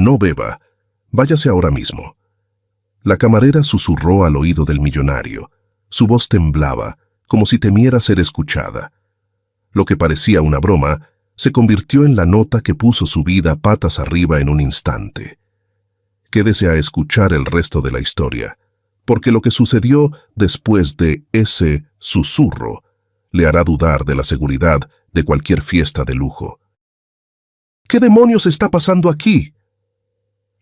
No beba. Váyase ahora mismo. La camarera susurró al oído del millonario. Su voz temblaba, como si temiera ser escuchada. Lo que parecía una broma se convirtió en la nota que puso su vida patas arriba en un instante. Quédese a escuchar el resto de la historia, porque lo que sucedió después de ese susurro le hará dudar de la seguridad de cualquier fiesta de lujo. ¿Qué demonios está pasando aquí?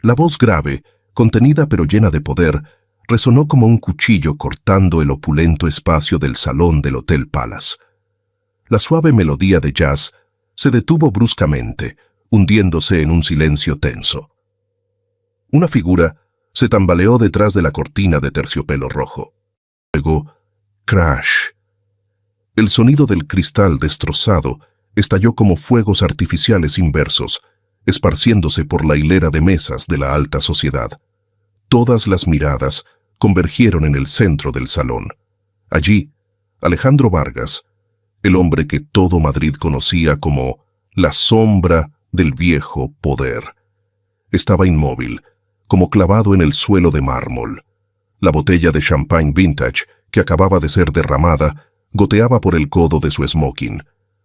La voz grave, contenida pero llena de poder, resonó como un cuchillo cortando el opulento espacio del salón del Hotel Palace. La suave melodía de jazz se detuvo bruscamente, hundiéndose en un silencio tenso. Una figura se tambaleó detrás de la cortina de terciopelo rojo. Luego, crash. El sonido del cristal destrozado estalló como fuegos artificiales inversos, esparciéndose por la hilera de mesas de la alta sociedad. Todas las miradas convergieron en el centro del salón. Allí, Alejandro Vargas, el hombre que todo Madrid conocía como la sombra del viejo poder, estaba inmóvil, como clavado en el suelo de mármol. La botella de champagne vintage que acababa de ser derramada goteaba por el codo de su smoking,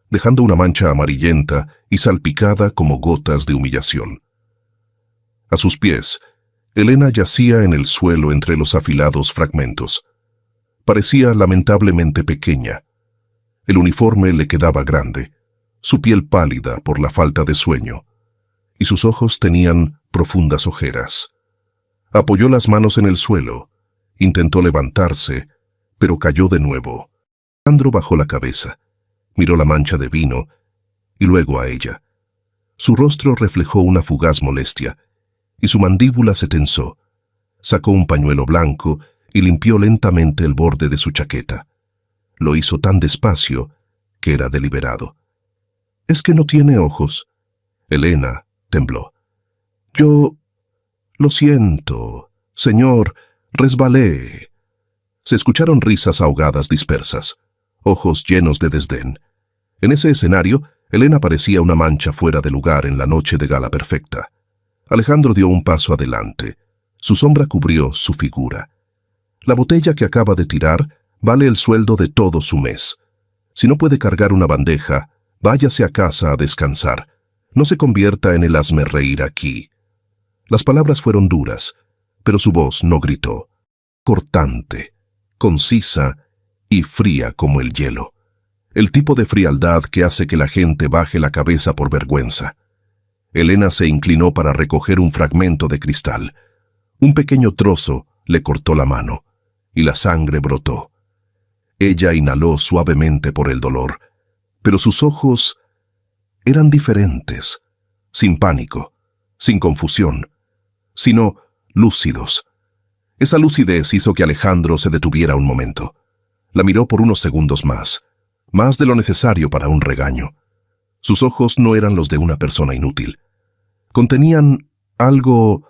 dejando una mancha amarillenta y salpicada como gotas de humillación. A sus pies, Elena yacía en el suelo entre los afilados fragmentos. Parecía lamentablemente pequeña. El uniforme le quedaba grande, su piel pálida por la falta de sueño, y sus ojos tenían profundas ojeras. Apoyó las manos en el suelo, intentó levantarse, pero cayó de nuevo. Alejandro bajó la cabeza, miró la mancha de vino y luego a ella. Su rostro reflejó una fugaz molestia, y su mandíbula se tensó. Sacó un pañuelo blanco y limpió lentamente el borde de su chaqueta. Lo hizo tan despacio que era deliberado. «¿Es que no tiene ojos?» Elena tembló. «Yo... lo siento, señor, resbalé». Se escucharon risas ahogadas dispersas, ojos llenos de desdén. En ese escenario, Elena parecía una mancha fuera de lugar en la noche de gala perfecta. Alejandro dio un paso adelante. Su sombra cubrió su figura. «La botella que acaba de tirar vale el sueldo de todo su mes. Si no puede cargar una bandeja, váyase a casa a descansar. No se convierta en el hazmerreír aquí». Las palabras fueron duras, pero su voz no gritó. Cortante, concisa y fría como el hielo. El tipo de frialdad que hace que la gente baje la cabeza por vergüenza. Elena se inclinó para recoger un fragmento de cristal. Un pequeño trozo le cortó la mano, y la sangre brotó. Ella inhaló suavemente por el dolor, pero sus ojos eran diferentes, sin pánico, sin confusión, sino lúcidos. Esa lucidez hizo que Alejandro se detuviera un momento. La miró por unos segundos más de lo necesario para un regaño. Sus ojos no eran los de una persona inútil. Contenían algo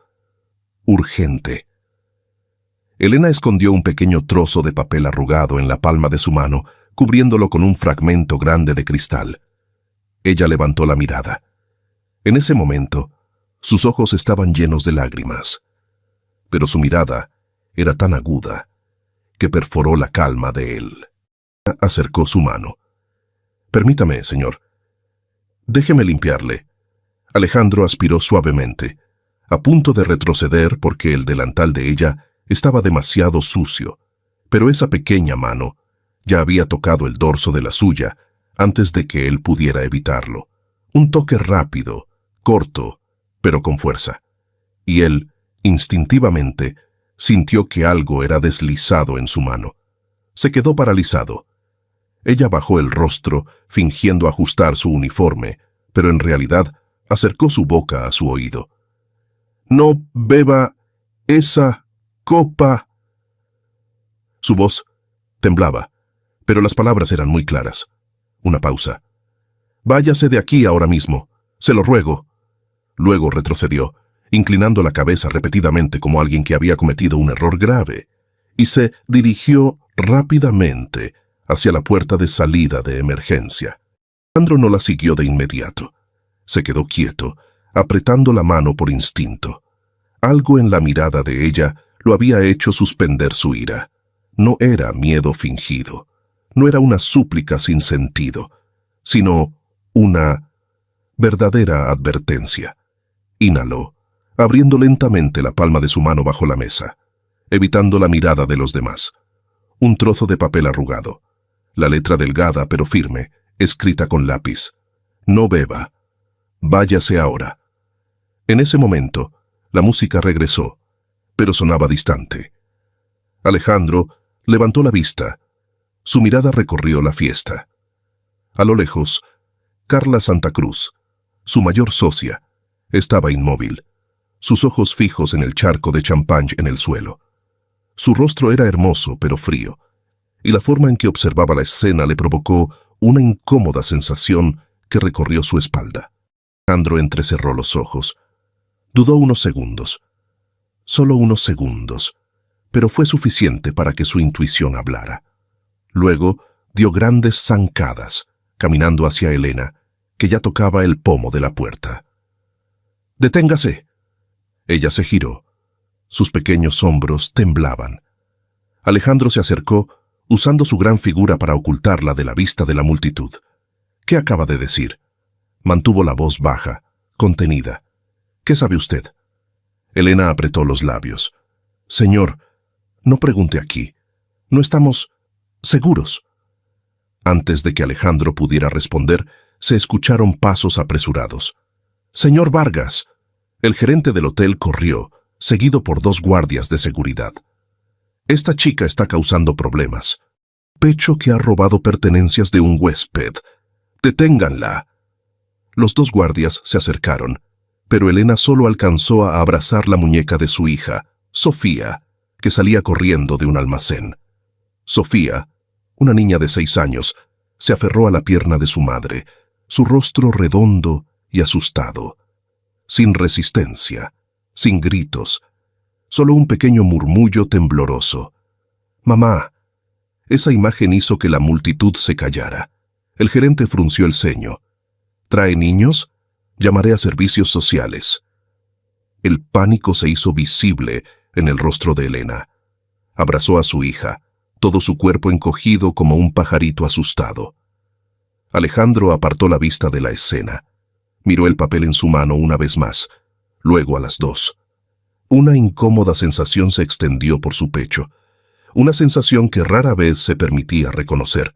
urgente. Elena escondió un pequeño trozo de papel arrugado en la palma de su mano, cubriéndolo con un fragmento grande de cristal. Ella levantó la mirada. En ese momento, sus ojos estaban llenos de lágrimas, pero su mirada era tan aguda que perforó la calma de él. Acercó su mano. «Permítame, señor. Déjeme limpiarle». Alejandro aspiró suavemente, a punto de retroceder porque el delantal de ella estaba demasiado sucio, pero esa pequeña mano ya había tocado el dorso de la suya antes de que él pudiera evitarlo. Un toque rápido, corto, pero con fuerza. Y él, instintivamente, sintió que algo era deslizado en su mano. Se quedó paralizado. Ella bajó el rostro, fingiendo ajustar su uniforme, pero en realidad acercó su boca a su oído. «No beba esa copa». Su voz temblaba, pero las palabras eran muy claras. Una pausa. «Váyase de aquí ahora mismo, se lo ruego». Luego retrocedió, inclinando la cabeza repetidamente como alguien que había cometido un error grave, y se dirigió rápidamente hacia la puerta de salida de emergencia. Alejandro no la siguió de inmediato. Se quedó quieto, apretando la mano por instinto. Algo en la mirada de ella lo había hecho suspender su ira. No era miedo fingido, no era una súplica sin sentido, sino una verdadera advertencia. Inhaló, abriendo lentamente la palma de su mano bajo la mesa, evitando la mirada de los demás. Un trozo de papel arrugado, la letra delgada pero firme, escrita con lápiz. No beba. Váyase ahora. En ese momento, la música regresó, pero sonaba distante. Alejandro levantó la vista. Su mirada recorrió la fiesta. A lo lejos, Carla Santa Cruz, su mayor socia, estaba inmóvil, sus ojos fijos en el charco de champán en el suelo. Su rostro era hermoso pero frío, y la forma en que observaba la escena le provocó una incómoda sensación que recorrió su espalda. Alejandro entrecerró los ojos. Dudó unos segundos. Solo unos segundos, pero fue suficiente para que su intuición hablara. Luego dio grandes zancadas, caminando hacia Elena, que ya tocaba el pomo de la puerta. «¡Deténgase!». Ella se giró. Sus pequeños hombros temblaban. Alejandro se acercó, usando su gran figura para ocultarla de la vista de la multitud. «¿Qué acaba de decir?». Mantuvo la voz baja, contenida. «¿Qué sabe usted?». Elena apretó los labios. «Señor, no pregunte aquí. No estamos seguros». Antes de que Alejandro pudiera responder, se escucharon pasos apresurados. «Señor Vargas». El gerente del hotel corrió, seguido por 2 guardias de seguridad. «Esta chica está causando problemas. Sospecho que ha robado pertenencias de un huésped. Deténganla». Los 2 guardias se acercaron, pero Elena solo alcanzó a abrazar la muñeca de su hija, Sofía, que salía corriendo de un almacén. Sofía, una niña de 6 años, se aferró a la pierna de su madre, su rostro redondo y asustado. Sin resistencia, sin gritos, solo un pequeño murmullo tembloroso. «Mamá». Esa imagen hizo que la multitud se callara. El gerente frunció el ceño. «¿Trae niños? Llamaré a servicios sociales». El pánico se hizo visible en el rostro de Elena. Abrazó a su hija, todo su cuerpo encogido como un pajarito asustado. Alejandro apartó la vista de la escena. Miró el papel en su mano una vez más, luego a las 2. Una incómoda sensación se extendió por su pecho, una sensación que rara vez se permitía reconocer.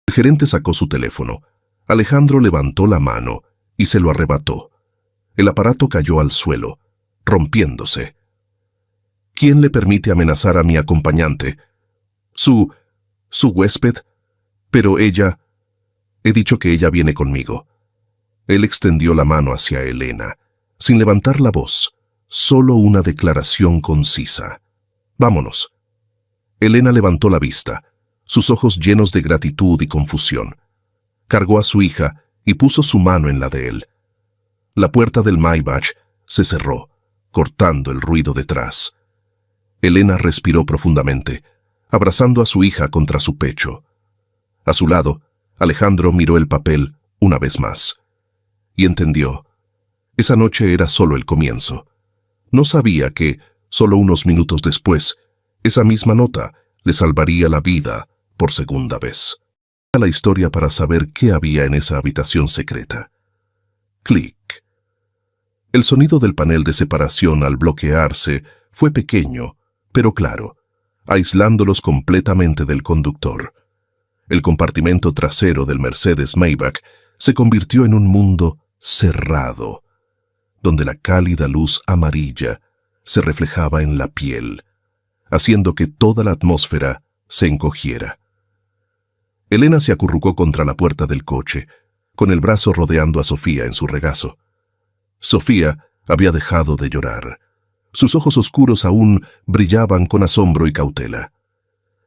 El gerente sacó su teléfono. Alejandro levantó la mano y se lo arrebató. El aparato cayó al suelo, rompiéndose. «¿Quién le permite amenazar a mi acompañante?». Su huésped. «Pero ella... He dicho que ella viene conmigo». Él extendió la mano hacia Elena, sin levantar la voz, solo una declaración concisa. «Vámonos». Elena levantó la vista, sus ojos llenos de gratitud y confusión. Cargó a su hija y puso su mano en la de él. La puerta del Maybach se cerró, cortando el ruido detrás. Elena respiró profundamente, abrazando a su hija contra su pecho. A su lado, Alejandro miró el papel una vez más. Y entendió. Esa noche era solo el comienzo. No sabía que, solo unos minutos después, esa misma nota le salvaría la vida por segunda vez. La historia para saber qué había en esa habitación secreta. Clic. El sonido del panel de separación al bloquearse fue pequeño, pero claro, aislándolos completamente del conductor. El compartimento trasero del Mercedes Maybach se convirtió en un mundo cerrado, donde la cálida luz amarilla se reflejaba en la piel, haciendo que toda la atmósfera se encogiera. Elena se acurrucó contra la puerta del coche, con el brazo rodeando a Sofía en su regazo. Sofía había dejado de llorar. Sus ojos oscuros aún brillaban con asombro y cautela.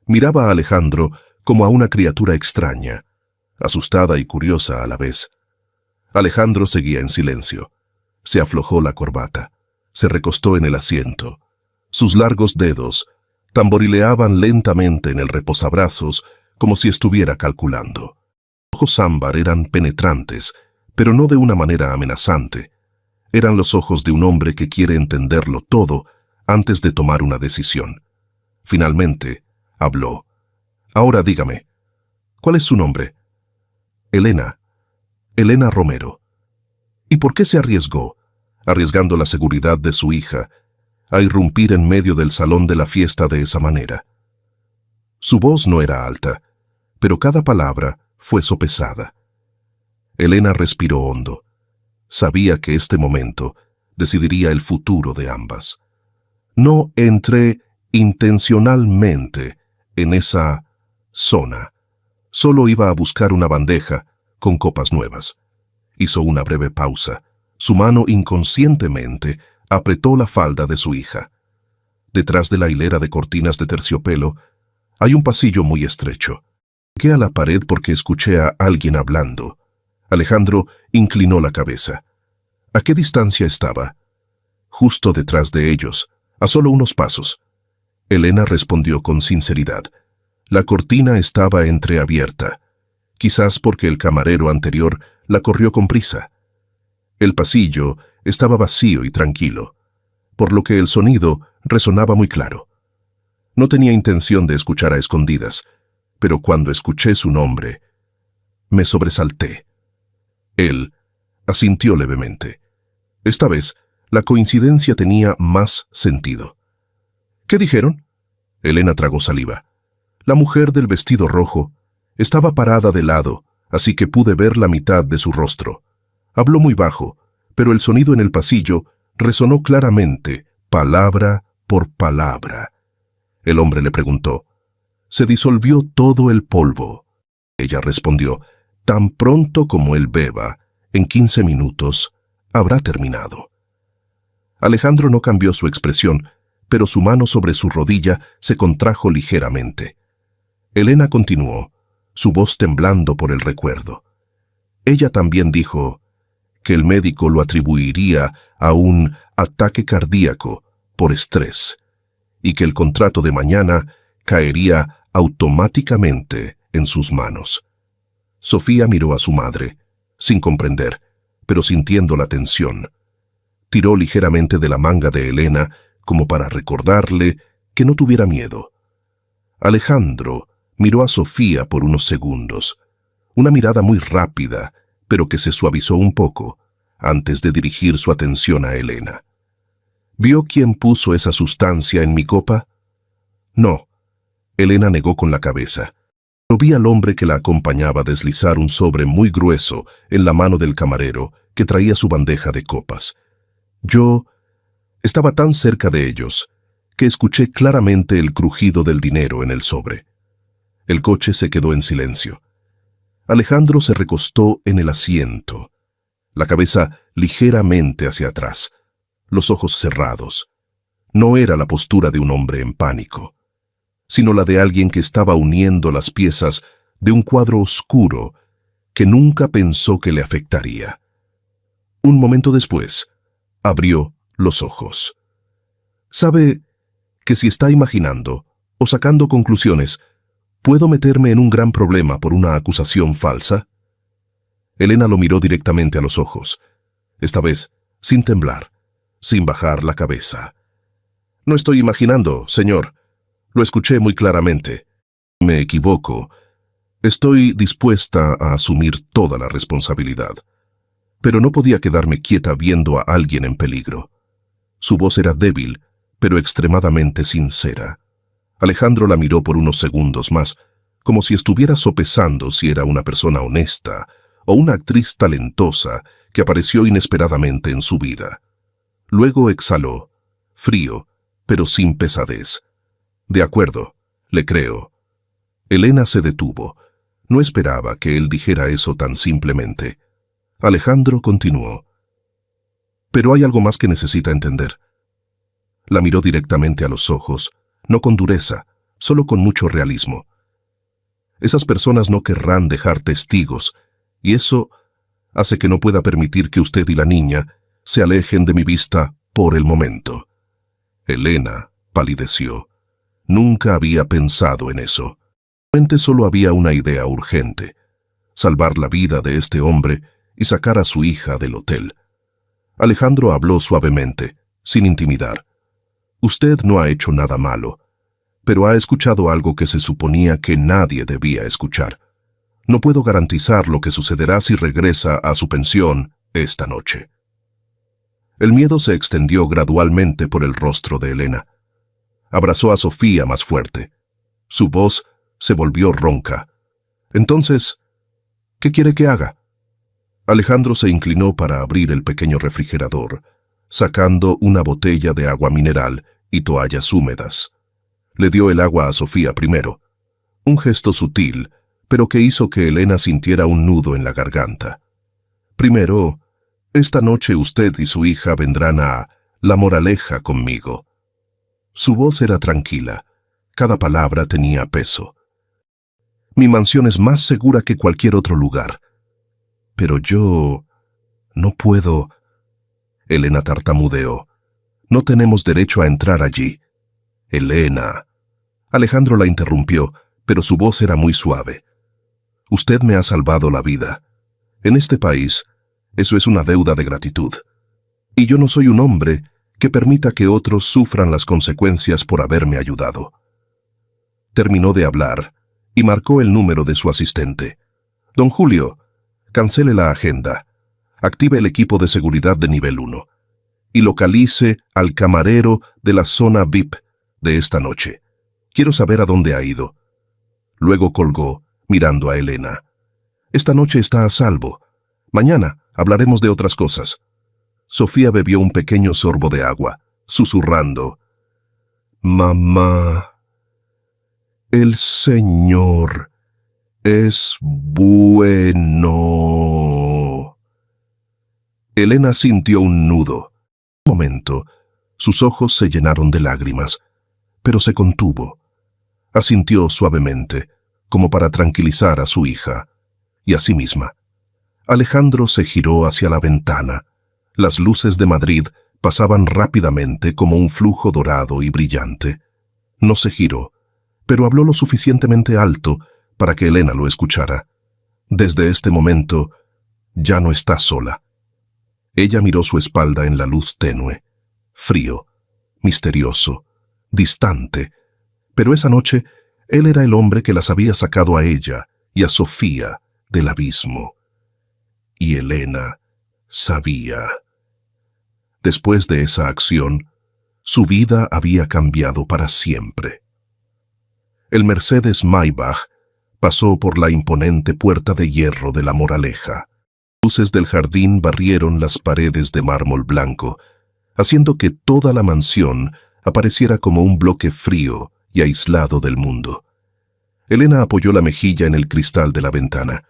Miraba a Alejandro como a una criatura extraña, asustada y curiosa a la vez. Alejandro seguía en silencio. Se aflojó la corbata, se recostó en el asiento. Sus largos dedos tamborileaban lentamente en el reposabrazos como si estuviera calculando. Los ojos ámbar eran penetrantes, pero no de una manera amenazante. Eran los ojos de un hombre que quiere entenderlo todo antes de tomar una decisión. Finalmente, habló. Ahora dígame, ¿cuál es su nombre? Elena. Elena Romero. ¿Y por qué se arriesgó, arriesgando la seguridad de su hija, a irrumpir en medio del salón de la fiesta de esa manera? Su voz no era alta, pero cada palabra fue sopesada. Elena respiró hondo. Sabía que este momento decidiría el futuro de ambas. No entré intencionalmente en esa zona. Solo iba a buscar una bandeja con copas nuevas. Hizo una breve pausa. Su mano inconscientemente apretó la falda de su hija. Detrás de la hilera de cortinas de terciopelo hay un pasillo muy estrecho. Llegué a la pared porque escuché a alguien hablando. Alejandro inclinó la cabeza. ¿A qué distancia estaba? Justo detrás de ellos, a solo unos pasos. Elena respondió con sinceridad. La cortina estaba entreabierta, quizás porque el camarero anterior la corrió con prisa. El pasillo estaba vacío y tranquilo, por lo que el sonido resonaba muy claro. No tenía intención de escuchar a escondidas, pero cuando escuché su nombre, me sobresalté. Él asintió levemente. Esta vez, la coincidencia tenía más sentido. ¿Qué dijeron? Elena tragó saliva. La mujer del vestido rojo estaba parada de lado, así que pude ver la mitad de su rostro. Habló muy bajo, pero el sonido en el pasillo resonó claramente, palabra por palabra. El hombre le preguntó, «¿Se disolvió todo el polvo?» Ella respondió, «Tan pronto como él beba, en 15 minutos, habrá terminado». Alejandro no cambió su expresión, pero su mano sobre su rodilla se contrajo ligeramente. Elena continuó, su voz temblando por el recuerdo. Ella también dijo que el médico lo atribuiría a un ataque cardíaco por estrés y que el contrato de mañana caería automáticamente en sus manos. Sofía miró a su madre, sin comprender, pero sintiendo la tensión. Tiró ligeramente de la manga de Elena como para recordarle que no tuviera miedo. Alejandro miró a Sofía por unos segundos, una mirada muy rápida, pero que se suavizó un poco, antes de dirigir su atención a Elena. ¿Vio quién puso esa sustancia en mi copa? No. Elena negó con la cabeza. Pero vi al hombre que la acompañaba deslizar un sobre muy grueso en la mano del camarero que traía su bandeja de copas. Yo estaba tan cerca de ellos que escuché claramente el crujido del dinero en el sobre. El coche se quedó en silencio. Alejandro se recostó en el asiento, la cabeza ligeramente hacia atrás, los ojos cerrados. No era la postura de un hombre en pánico, sino la de alguien que estaba uniendo las piezas de un cuadro oscuro que nunca pensó que le afectaría. Un momento después, abrió los ojos. ¿Sabe que si está imaginando o sacando conclusiones, puedo meterme en un gran problema por una acusación falsa? Elena lo miró directamente a los ojos, esta vez sin temblar, sin bajar la cabeza. No estoy imaginando, señor. Lo escuché muy claramente. Me equivoco. Estoy dispuesta a asumir toda la responsabilidad. Pero no podía quedarme quieta viendo a alguien en peligro. Su voz era débil, pero extremadamente sincera. Alejandro la miró por unos segundos más, como si estuviera sopesando si era una persona honesta o una actriz talentosa que apareció inesperadamente en su vida. Luego exhaló, frío, pero sin pesadez. De acuerdo, le creo. Elena se detuvo. No esperaba que él dijera eso tan simplemente. Alejandro continuó. Pero hay algo más que necesita entender. La miró directamente a los ojos, no con dureza, solo con mucho realismo. Esas personas no querrán dejar testigos, y eso hace que no pueda permitir que usted y la niña se alejen de mi vista por el momento. Elena palideció. Nunca había pensado en eso. Realmente solo había una idea urgente: salvar la vida de este hombre y sacar a su hija del hotel. Alejandro habló suavemente, sin intimidar. Usted no ha hecho nada malo, pero ha escuchado algo que se suponía que nadie debía escuchar. No puedo garantizar lo que sucederá si regresa a su pensión esta noche. El miedo se extendió gradualmente por el rostro de Elena. Abrazó a Sofía más fuerte. Su voz se volvió ronca. Entonces, ¿qué quiere que haga? Alejandro se inclinó para abrir el pequeño refrigerador, sacando una botella de agua mineral y toallas húmedas. Le dio el agua a Sofía primero, un gesto sutil, pero que hizo que Elena sintiera un nudo en la garganta. Primero, esta noche usted y su hija vendrán a La Moraleja conmigo. Su voz era tranquila, cada palabra tenía peso. Mi mansión es más segura que cualquier otro lugar. Pero yo no puedo. Elena tartamudeó. No tenemos derecho a entrar allí. Elena. Alejandro la interrumpió, pero su voz era muy suave. Usted me ha salvado la vida. En este país, eso es una deuda de gratitud. Y yo no soy un hombre que permita que otros sufran las consecuencias por haberme ayudado. Terminó de hablar y marcó el número de su asistente. Don Julio, cancele la agenda, active el equipo de seguridad de nivel 1 y localice al camarero de la zona VIP de esta noche. Quiero saber a dónde ha ido. Luego colgó, mirando a Elena. Esta noche está a salvo. Mañana hablaremos de otras cosas. Sofía bebió un pequeño sorbo de agua, susurrando. Mamá, el Señor es bueno. Elena sintió un nudo. Un momento, sus ojos se llenaron de lágrimas, pero se contuvo. Asintió suavemente, como para tranquilizar a su hija y a sí misma. Alejandro se giró hacia la ventana. Las luces de Madrid pasaban rápidamente como un flujo dorado y brillante. No se giró, pero habló lo suficientemente alto para que Elena lo escuchara. Desde este momento, ya no está sola. Ella miró su espalda en la luz tenue, frío, misterioso, distante, pero esa noche él era el hombre que las había sacado a ella y a Sofía del abismo. Y Elena sabía. Después de esa acción, su vida había cambiado para siempre. El Mercedes Maybach pasó por la imponente puerta de hierro de La Moraleja. Luces del jardín barrieron las paredes de mármol blanco, haciendo que toda la mansión apareciera como un bloque frío y aislado del mundo. Elena apoyó la mejilla en el cristal de la ventana.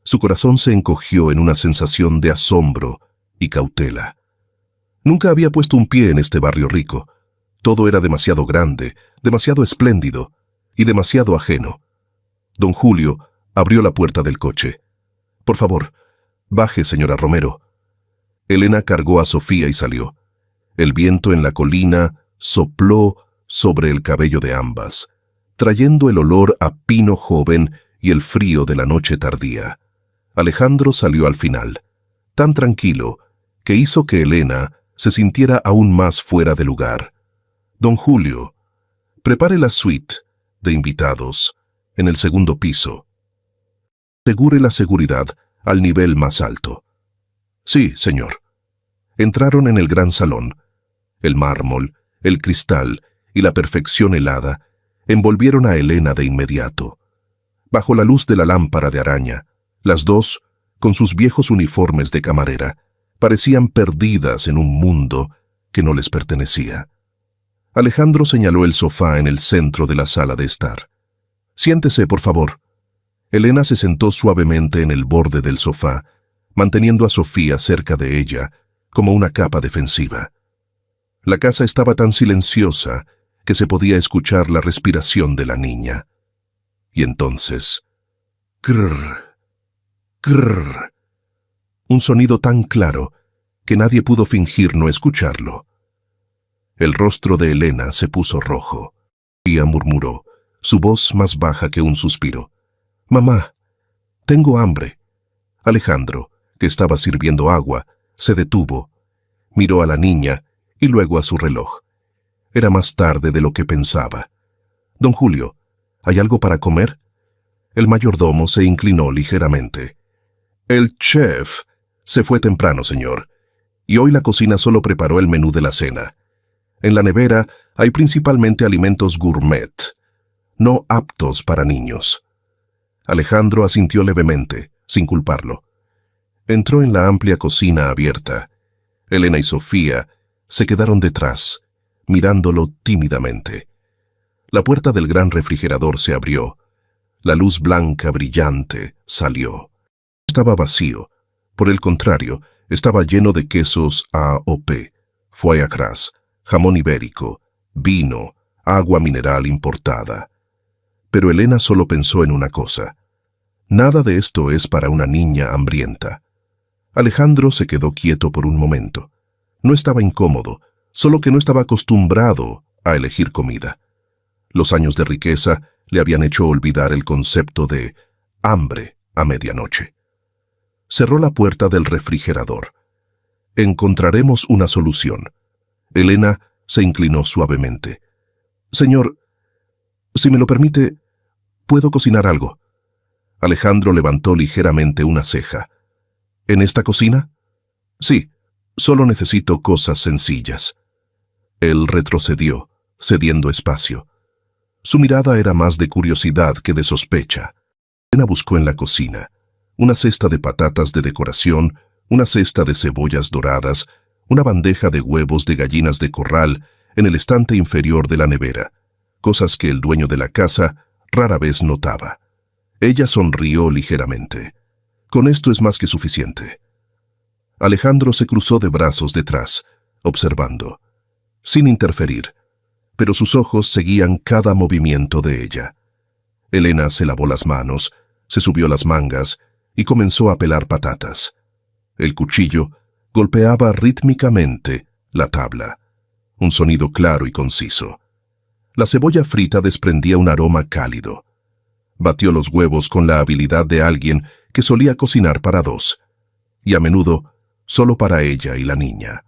Su corazón se encogió en una sensación de asombro y cautela. Nunca había puesto un pie en este barrio rico. Todo era demasiado grande, demasiado espléndido y demasiado ajeno. Don Julio abrió la puerta del coche. «Por favor, baje, señora Romero». Elena cargó a Sofía y salió. El viento en la colina sopló sobre el cabello de ambas, trayendo el olor a pino joven y el frío de la noche tardía. Alejandro salió al final, tan tranquilo que hizo que Elena se sintiera aún más fuera de lugar. «Don Julio, prepare la suite de invitados en el segundo piso. Asegure la seguridad al nivel más alto». «Sí, señor». Entraron en el gran salón. El mármol, el cristal y la perfección helada envolvieron a Elena de inmediato. Bajo la luz de la lámpara de araña, las dos, con sus viejos uniformes de camarera, parecían perdidas en un mundo que no les pertenecía. Alejandro señaló el sofá en el centro de la sala de estar. «Siéntese, por favor». Elena se sentó suavemente en el borde del sofá, manteniendo a Sofía cerca de ella, como una capa defensiva. La casa estaba tan silenciosa que se podía escuchar la respiración de la niña. Y entonces, «crrr, crrr», un sonido tan claro que nadie pudo fingir no escucharlo. El rostro de Elena se puso rojo. Sofía murmuró, su voz más baja que un suspiro. «Mamá, tengo hambre». Alejandro, que estaba sirviendo agua, se detuvo Miró a la niña y luego a su reloj. Era más tarde de lo que pensaba. «Don Julio, ¿hay algo para comer?» El mayordomo se inclinó ligeramente. «El chef se fue temprano, señor, y hoy la cocina solo preparó el menú de la cena. En la nevera hay principalmente alimentos gourmet, no aptos para niños». Alejandro asintió levemente, sin culparlo. Entró en la amplia cocina abierta. Elena y Sofía se quedaron detrás, mirándolo tímidamente. La puerta del gran refrigerador se abrió. La luz blanca brillante salió. Estaba vacío. Por el contrario, estaba lleno de quesos AOP, foie gras, jamón ibérico, vino, agua mineral importada. Pero Elena solo pensó en una cosa. Nada de esto es para una niña hambrienta. Alejandro se quedó quieto por un momento. No estaba incómodo, solo que no estaba acostumbrado a elegir comida. Los años de riqueza le habían hecho olvidar el concepto de hambre a medianoche. Cerró la puerta del refrigerador. «Encontraremos una solución». Elena se inclinó suavemente. «Señor, si me lo permite, ¿puedo cocinar algo?» Alejandro levantó ligeramente una ceja. «¿En esta cocina?» «Sí, solo necesito cosas sencillas». Él retrocedió, cediendo espacio. Su mirada era más de curiosidad que de sospecha. Elena buscó en la cocina una cesta de patatas de decoración, una cesta de cebollas doradas, una bandeja de huevos de gallinas de corral en el estante inferior de la nevera, cosas que el dueño de la casa rara vez notaba. Ella sonrió ligeramente. «Con esto es más que suficiente». Alejandro se cruzó de brazos detrás, observando, sin interferir, pero sus ojos seguían cada movimiento de ella. Elena se lavó las manos, se subió las mangas y comenzó a pelar patatas. El cuchillo golpeaba rítmicamente la tabla, un sonido claro y conciso. La cebolla frita desprendía un aroma cálido. Batió los huevos con la habilidad de alguien que solía cocinar para dos, y a menudo solo para ella y la niña.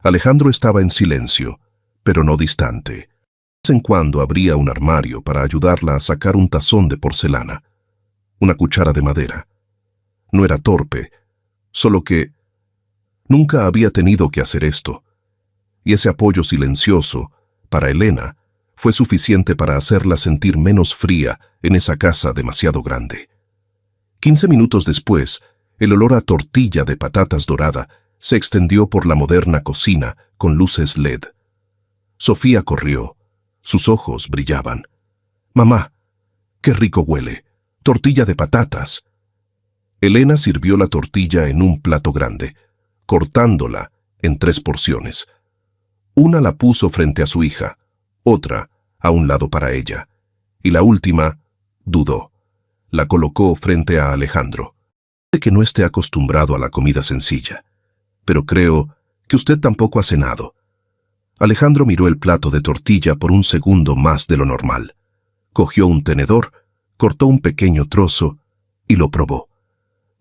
Alejandro estaba en silencio, pero no distante. De vez en cuando abría un armario para ayudarla a sacar un tazón de porcelana, una cuchara de madera. No era torpe, solo que nunca había tenido que hacer esto, y ese apoyo silencioso, para Elena, fue suficiente para hacerla sentir menos fría en esa casa demasiado grande. 15 minutos después, el olor a tortilla de patatas dorada se extendió por la moderna cocina con luces LED. Sofía corrió. Sus ojos brillaban. «Mamá, qué rico huele. Tortilla de patatas». Elena sirvió la tortilla en un plato grande, cortándola en 3 porciones. Una la puso frente a su hija, otra a un lado para ella, y la última dudó. La colocó frente a Alejandro. «Sé que no esté acostumbrado a la comida sencilla, pero creo que usted tampoco ha cenado». Alejandro miró el plato de tortilla por un segundo más de lo normal. Cogió un tenedor, cortó un pequeño trozo y lo probó.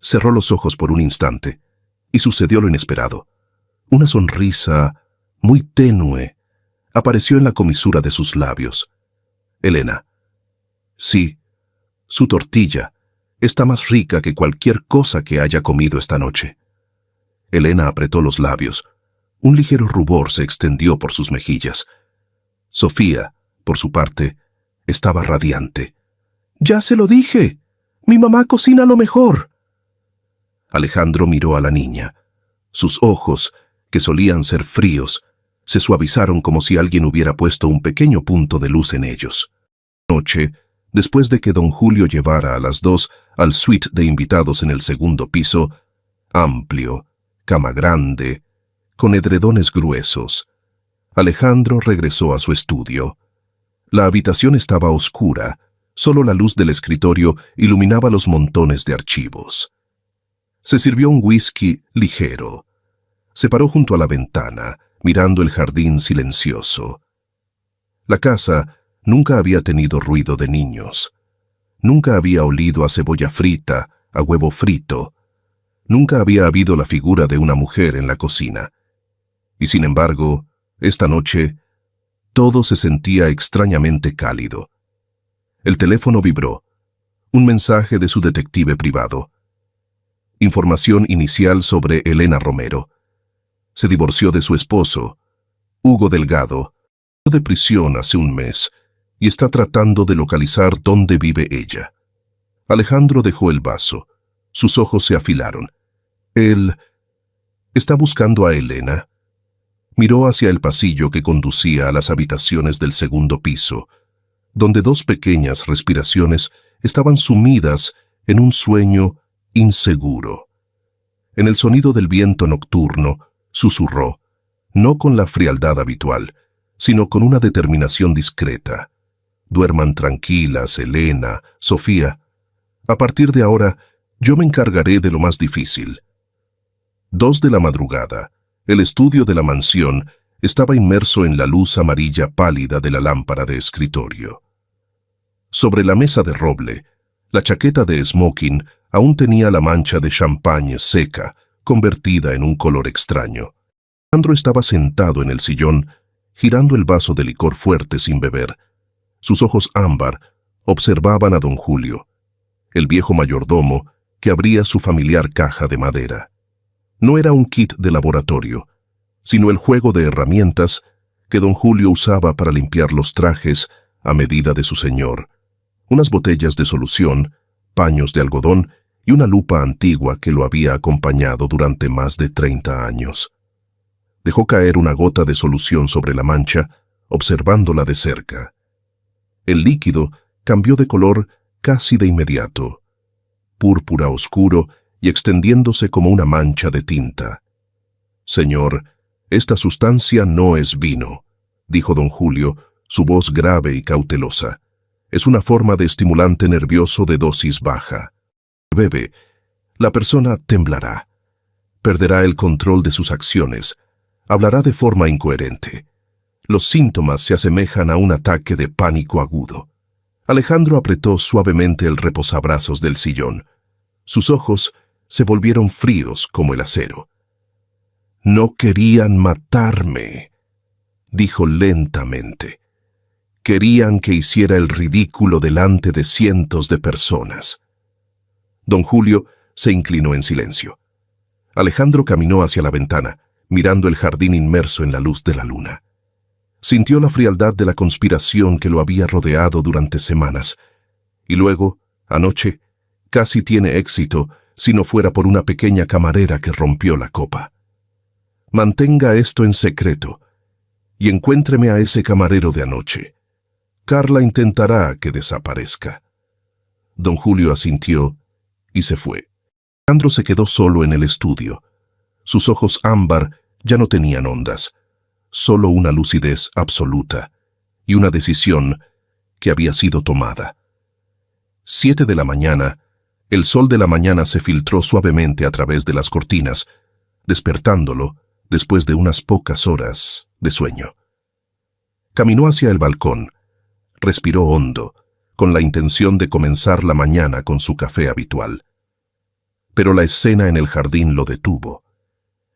Cerró los ojos por un instante y sucedió lo inesperado. Una sonrisa muy tenue apareció en la comisura de sus labios. «Elena, sí, su tortilla está más rica que cualquier cosa que haya comido esta noche». Elena apretó los labios. Un ligero rubor se extendió por sus mejillas. Sofía, por su parte, estaba radiante. «Ya se lo dije. Mi mamá cocina lo mejor». Alejandro miró a la niña. Sus ojos, que solían ser fríos, se suavizaron como si alguien hubiera puesto un pequeño punto de luz en ellos. Noche, después de que don Julio llevara a las 2 al suite de invitados en el segundo piso, amplio, cama grande, con edredones gruesos, Alejandro regresó a su estudio. La habitación estaba oscura, solo la luz del escritorio iluminaba los montones de archivos. Se sirvió un whisky ligero. Se paró junto a la ventana, mirando el jardín silencioso. La casa nunca había tenido ruido de niños. Nunca había olido a cebolla frita, a huevo frito. Nunca había habido la figura de una mujer en la cocina. Y sin embargo, esta noche, todo se sentía extrañamente cálido. El teléfono vibró. Un mensaje de su detective privado. Información inicial sobre Elena Romero. Se divorció de su esposo, Hugo Delgado, salió de prisión hace un mes y está tratando de localizar dónde vive ella. Alejandro dejó el vaso. Sus ojos se afilaron. Él está buscando a Elena. Miró hacia el pasillo que conducía a las habitaciones del segundo piso, donde dos pequeñas respiraciones estaban sumidas en un sueño inseguro. En el sonido del viento nocturno, susurró, no con la frialdad habitual, sino con una determinación discreta. Duerman tranquilas, Elena, Sofía. A partir de ahora, yo me encargaré de lo más difícil. 2 de la madrugada. El estudio de la mansión estaba inmerso en la luz amarilla pálida de la lámpara de escritorio. Sobre la mesa de roble, la chaqueta de smoking aún tenía la mancha de champán seca, convertida en un color extraño. Alejandro estaba sentado en el sillón, girando el vaso de licor fuerte sin beber. Sus ojos ámbar observaban a don Julio, el viejo mayordomo que abría su familiar caja de madera. No era un kit de laboratorio, sino el juego de herramientas que don Julio usaba para limpiar los trajes a medida de su señor. Unas botellas de solución, paños de algodón y una lupa antigua que lo había acompañado durante más de 30 años. Dejó caer una gota de solución sobre la mancha, observándola de cerca. El líquido cambió de color casi de inmediato, púrpura oscuro y extendiéndose como una mancha de tinta. «Señor, esta sustancia no es vino», dijo don Julio, su voz grave y cautelosa. «Es una forma de estimulante nervioso de dosis baja. Bebe, la persona temblará, perderá el control de sus acciones, hablará de forma incoherente. Los síntomas se asemejan a un ataque de pánico agudo». Alejandro apretó suavemente el reposabrazos del sillón. Sus ojos se volvieron fríos como el acero. «No querían matarme», dijo lentamente. «Querían que hiciera el ridículo delante de cientos de personas». Don Julio se inclinó en silencio. Alejandro caminó hacia la ventana, mirando el jardín inmerso en la luz de la luna. Sintió la frialdad de la conspiración que lo había rodeado durante semanas. Y luego, anoche, casi tiene éxito si no fuera por una pequeña camarera que rompió la copa. Mantenga esto en secreto y encuéntreme a ese camarero de anoche. Carla intentará que desaparezca». Don Julio asintió y se fue. Alejandro se quedó solo en el estudio. Sus ojos ámbar ya no tenían ondas, solo una lucidez absoluta y una decisión que había sido tomada. 7 de la mañana. El sol de la mañana se filtró suavemente a través de las cortinas, despertándolo después de unas pocas horas de sueño. Caminó hacia el balcón, respiró hondo, con la intención de comenzar la mañana con su café habitual. Pero la escena en el jardín lo detuvo.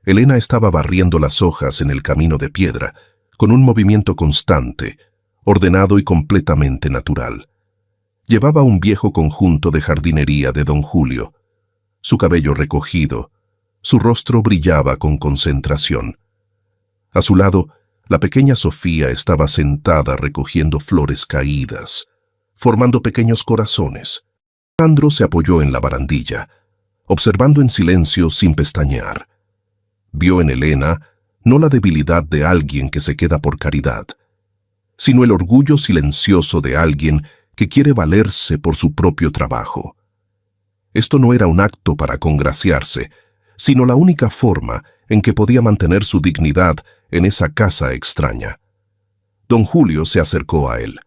Elena estaba barriendo las hojas en el camino de piedra, con un movimiento constante, ordenado y completamente natural. Llevaba un viejo conjunto de jardinería de don Julio. Su cabello recogido, su rostro brillaba con concentración. A su lado, la pequeña Sofía estaba sentada recogiendo flores caídas, formando pequeños corazones. Alejandro se apoyó en la barandilla, observando en silencio sin pestañear. Vio en Elena no la debilidad de alguien que se queda por caridad, sino el orgullo silencioso de alguien que quiere valerse por su propio trabajo. Esto no era un acto para congraciarse, sino la única forma en que podía mantener su dignidad en esa casa extraña. Don Julio se acercó a él.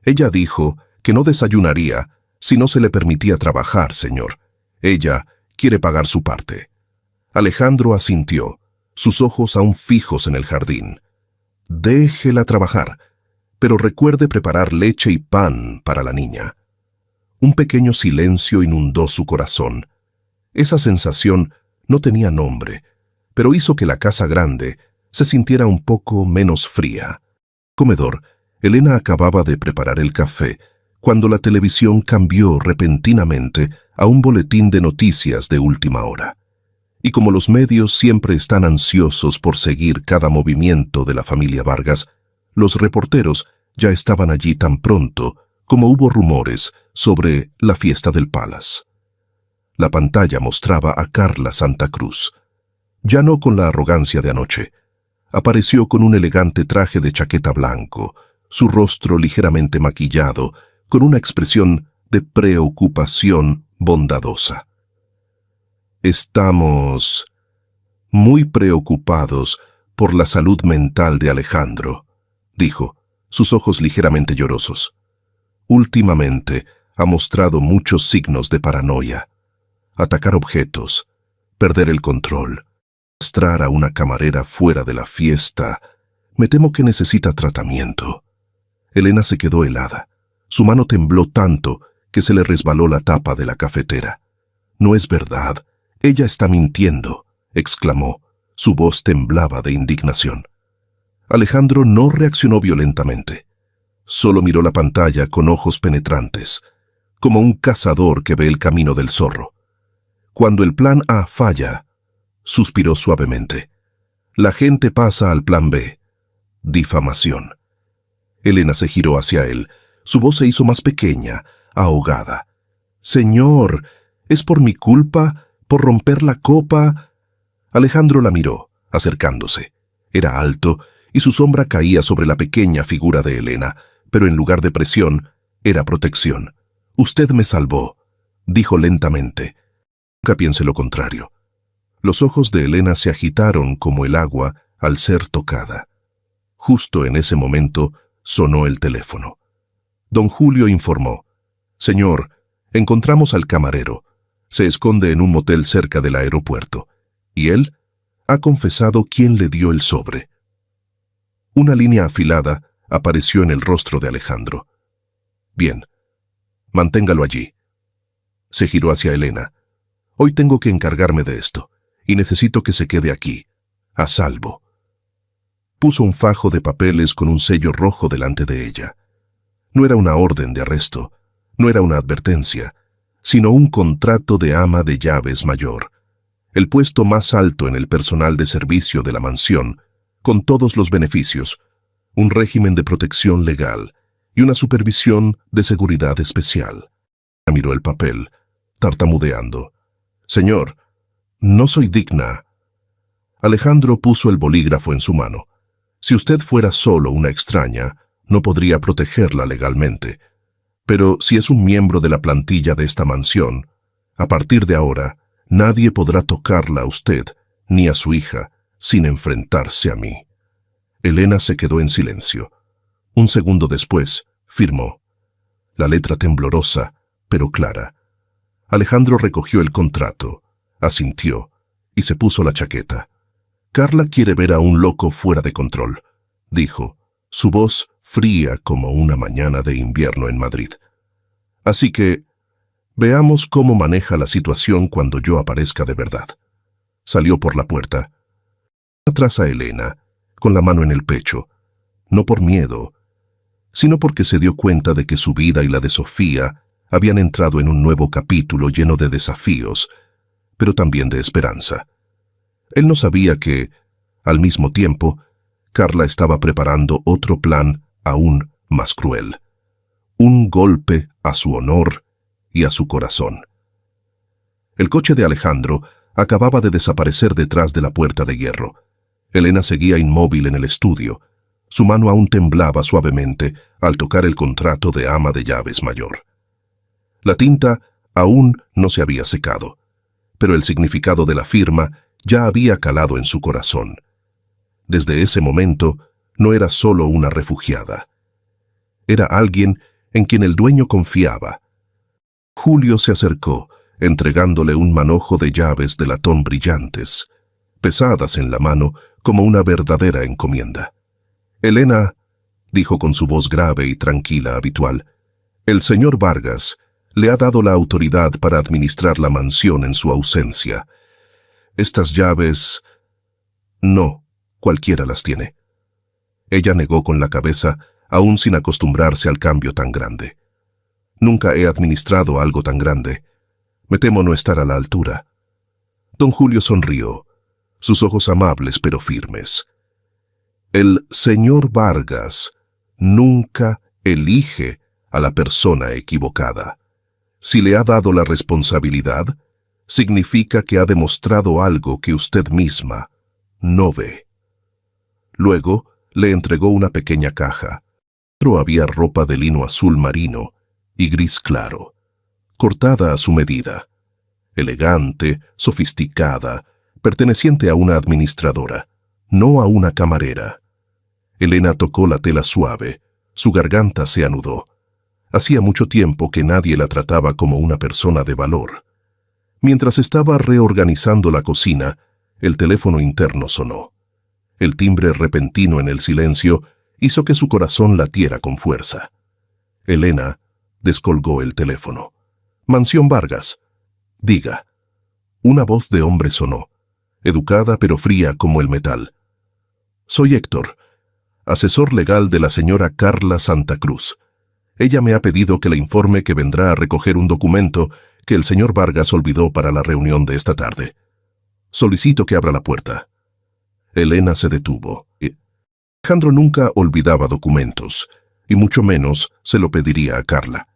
Ella dijo que no desayunaría si no se le permitía trabajar, señor. Ella quiere pagar su parte. Alejandro asintió, sus ojos aún fijos en el jardín. Déjela trabajar, pero recuerde preparar leche y pan para la niña. Un pequeño silencio inundó su corazón. Esa sensación no tenía nombre, pero hizo que la casa grande se sintiera un poco menos fría. Comedor, Elena acababa de preparar el café cuando la televisión cambió repentinamente a un boletín de noticias de última hora. Y como los medios siempre están ansiosos por seguir cada movimiento de la familia Vargas, los reporteros ya estaban allí tan pronto como hubo rumores sobre la fiesta del Palace. La pantalla mostraba a Carla Santa Cruz, ya no con la arrogancia de anoche. Apareció con un elegante traje de chaqueta blanco, su rostro ligeramente maquillado, con una expresión de preocupación bondadosa. Estamos muy preocupados por la salud mental de Alejandro, dijo, sus ojos ligeramente llorosos. Últimamente ha mostrado muchos signos de paranoia. Atacar objetos, perder el control, arrastrar a una camarera fuera de la fiesta. Me temo que necesita tratamiento. Elena se quedó helada. Su mano tembló tanto que se le resbaló la tapa de la cafetera. No es verdad. Ella está mintiendo, exclamó. Su voz temblaba de indignación. Alejandro no reaccionó violentamente. Solo miró la pantalla con ojos penetrantes, como un cazador que ve el camino del zorro. Cuando el plan A falla, suspiró suavemente. La gente pasa al plan B. Difamación. Elena se giró hacia él. Su voz se hizo más pequeña, ahogada. «Señor, ¿es por mi culpa? ¿Por romper la copa?» Alejandro la miró, acercándose. Era alto, y su sombra caía sobre la pequeña figura de Elena, pero en lugar de presión, era protección. «Usted me salvó», dijo lentamente. «Nunca piense lo contrario». Los ojos de Elena se agitaron como el agua al ser tocada. Justo en ese momento sonó el teléfono. Don Julio informó. «Señor, encontramos al camarero. Se esconde en un motel cerca del aeropuerto. Y él ha confesado quién le dio el sobre». Una línea afilada apareció en el rostro de Alejandro. «Bien, manténgalo allí». Se giró hacia Elena. «Hoy tengo que encargarme de esto, y necesito que se quede aquí, a salvo». Puso un fajo de papeles con un sello rojo delante de ella. No era una orden de arresto, no era una advertencia, sino un contrato de ama de llaves mayor, el puesto más alto en el personal de servicio de la mansión, con todos los beneficios, un régimen de protección legal y una supervisión de seguridad especial. Miró el papel, tartamudeando. «Señor, no soy digna». Alejandro puso el bolígrafo en su mano. «Si usted fuera solo una extraña, no podría protegerla legalmente. Pero si es un miembro de la plantilla de esta mansión, a partir de ahora, nadie podrá tocarla a usted, ni a su hija, sin enfrentarse a mí». Elena se quedó en silencio. Un segundo después, firmó. La letra temblorosa, pero clara. Alejandro recogió el contrato, asintió y se puso la chaqueta. «Carla quiere ver a un loco fuera de control», dijo, su voz fría como una mañana de invierno en Madrid. «Así que, veamos cómo maneja la situación cuando yo aparezca de verdad». Salió por la puerta. Atrás a Elena, con la mano en el pecho, no por miedo, sino porque se dio cuenta de que su vida y la de Sofía habían entrado en un nuevo capítulo lleno de desafíos, pero también de esperanza. Él no sabía que, al mismo tiempo, Carla estaba preparando otro plan aún más cruel. Un golpe a su honor y a su corazón. El coche de Alejandro acababa de desaparecer detrás de la puerta de hierro. Elena seguía inmóvil en el estudio. Su mano aún temblaba suavemente al tocar el contrato de ama de llaves mayor. La tinta aún no se había secado, pero el significado de la firma ya había calado en su corazón. Desde ese momento, no era solo una refugiada. Era alguien en quien el dueño confiaba. Julio se acercó, entregándole un manojo de llaves de latón brillantes, pesadas en la mano como una verdadera encomienda. «Elena», dijo con su voz grave y tranquila habitual, «el señor Vargas le ha dado la autoridad para administrar la mansión en su ausencia. Estas llaves...». «No», Cualquiera las tiene. Ella negó con la cabeza, aún sin acostumbrarse al cambio tan grande. Nunca he administrado algo tan grande. Me temo no estar a la altura. Don Julio sonrió, sus ojos amables pero firmes. El señor Vargas nunca elige a la persona equivocada. Si le ha dado la responsabilidad, significa que ha demostrado algo que usted misma no ve. Luego le entregó una pequeña caja. Dentro había ropa de lino azul marino y gris claro, cortada a su medida, elegante, sofisticada, perteneciente a una administradora, no a una camarera. Elena tocó la tela suave, su garganta se anudó. Hacía mucho tiempo que nadie la trataba como una persona de valor. Mientras estaba reorganizando la cocina, el teléfono interno sonó. El timbre repentino en el silencio hizo que su corazón latiera con fuerza. Elena descolgó el teléfono. «Mansión Vargas». «Diga». Una voz de hombre sonó, educada pero fría como el metal. «Soy Héctor, asesor legal de la señora Carla Santa Cruz. Ella me ha pedido que le informe que vendrá a recoger un documento que el señor Vargas olvidó para la reunión de esta tarde. Solicito que abra la puerta». Elena se detuvo. Alejandro nunca olvidaba documentos, y mucho menos se lo pediría a Carla.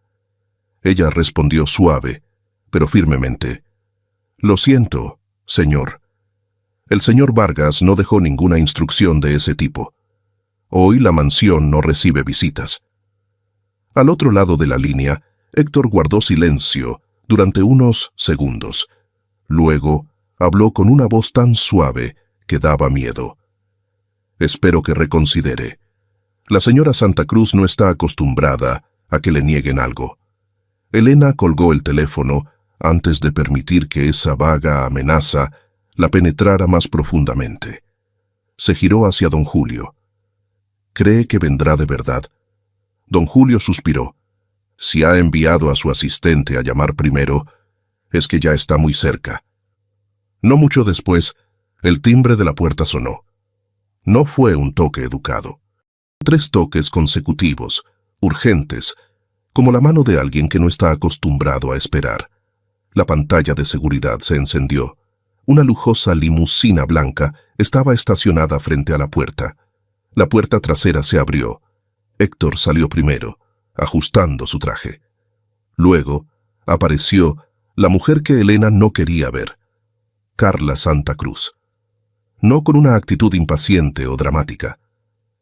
Ella respondió suave, pero firmemente. «Lo siento, señor. El señor Vargas no dejó ninguna instrucción de ese tipo. Hoy la mansión no recibe visitas». Al otro lado de la línea, Héctor guardó silencio durante unos segundos. Luego habló con una voz tan suave que daba miedo. «Espero que reconsidere. La señora Santa Cruz no está acostumbrada a que le nieguen algo». Elena colgó el teléfono antes de permitir que esa vaga amenaza la penetrara más profundamente. Se giró hacia don Julio. «¿Cree que vendrá de verdad?» Don Julio suspiró. «Si ha enviado a su asistente a llamar primero, es que ya está muy cerca». No mucho después, el timbre de la puerta sonó. No fue un toque educado. 3 toques consecutivos, urgentes, como la mano de alguien que no está acostumbrado a esperar. La pantalla de seguridad se encendió. Una lujosa limusina blanca estaba estacionada frente a la puerta. La puerta trasera se abrió. Héctor salió primero, ajustando su traje. Luego apareció la mujer que Elena no quería ver, Carla Santa Cruz. No con una actitud impaciente o dramática.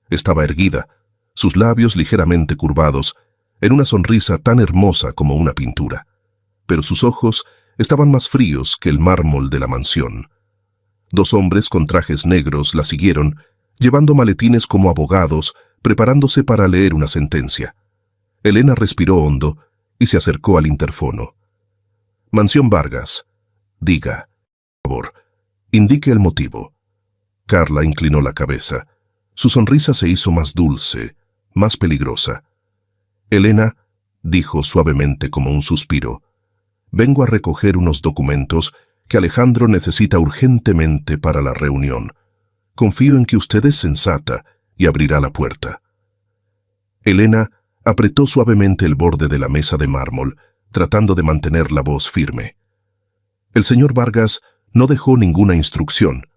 Estaba erguida, sus labios ligeramente curvados, en una sonrisa tan hermosa como una pintura, pero sus ojos estaban más fríos que el mármol de la mansión. 2 hombres con trajes negros la siguieron, llevando maletines como abogados, preparándose para leer una sentencia. Elena respiró hondo y se acercó al interfono. «Mansión Vargas. Diga, por favor, indique el motivo». Carla inclinó la cabeza. Su sonrisa se hizo más dulce, más peligrosa. «Elena», dijo suavemente como un suspiro, «vengo a recoger unos documentos que Alejandro necesita urgentemente para la reunión. Confío en que usted es sensata y abrirá la puerta». Elena apretó suavemente el borde de la mesa de mármol, tratando de mantener la voz firme. «El señor Vargas no dejó ninguna instrucción.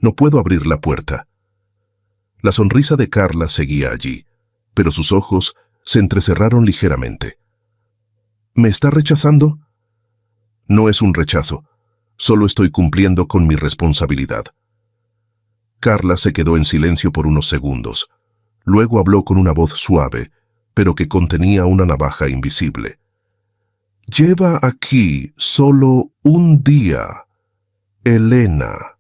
No puedo abrir la puerta». La sonrisa de Carla seguía allí, pero sus ojos se entrecerraron ligeramente. «¿Me está rechazando?» «No es un rechazo. Solo estoy cumpliendo con mi responsabilidad». Carla se quedó en silencio por unos segundos. Luego habló con una voz suave, pero que contenía una navaja invisible. «Lleva aquí solo un día, Elena.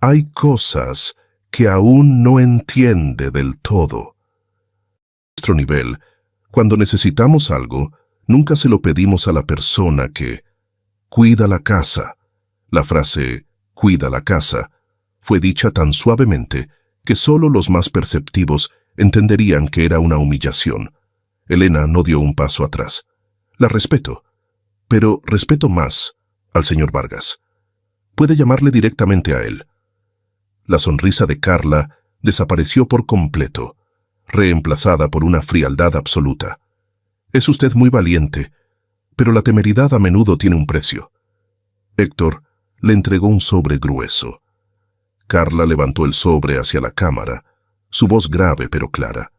Hay cosas que aún no entiende del todo. A nuestro nivel, cuando necesitamos algo, nunca se lo pedimos a la persona que cuida la casa». La frase «cuida la casa» fue dicha tan suavemente que solo los más perceptivos entenderían que era una humillación. Elena no dio un paso atrás. «La respeto, pero respeto más al señor Vargas. Puede llamarle directamente a él». La sonrisa de Carla desapareció por completo, reemplazada por una frialdad absoluta. Es usted muy valiente, pero la temeridad a menudo tiene un precio. Héctor le entregó un sobre grueso. Carla levantó el sobre hacia la cámara, su voz grave pero clara.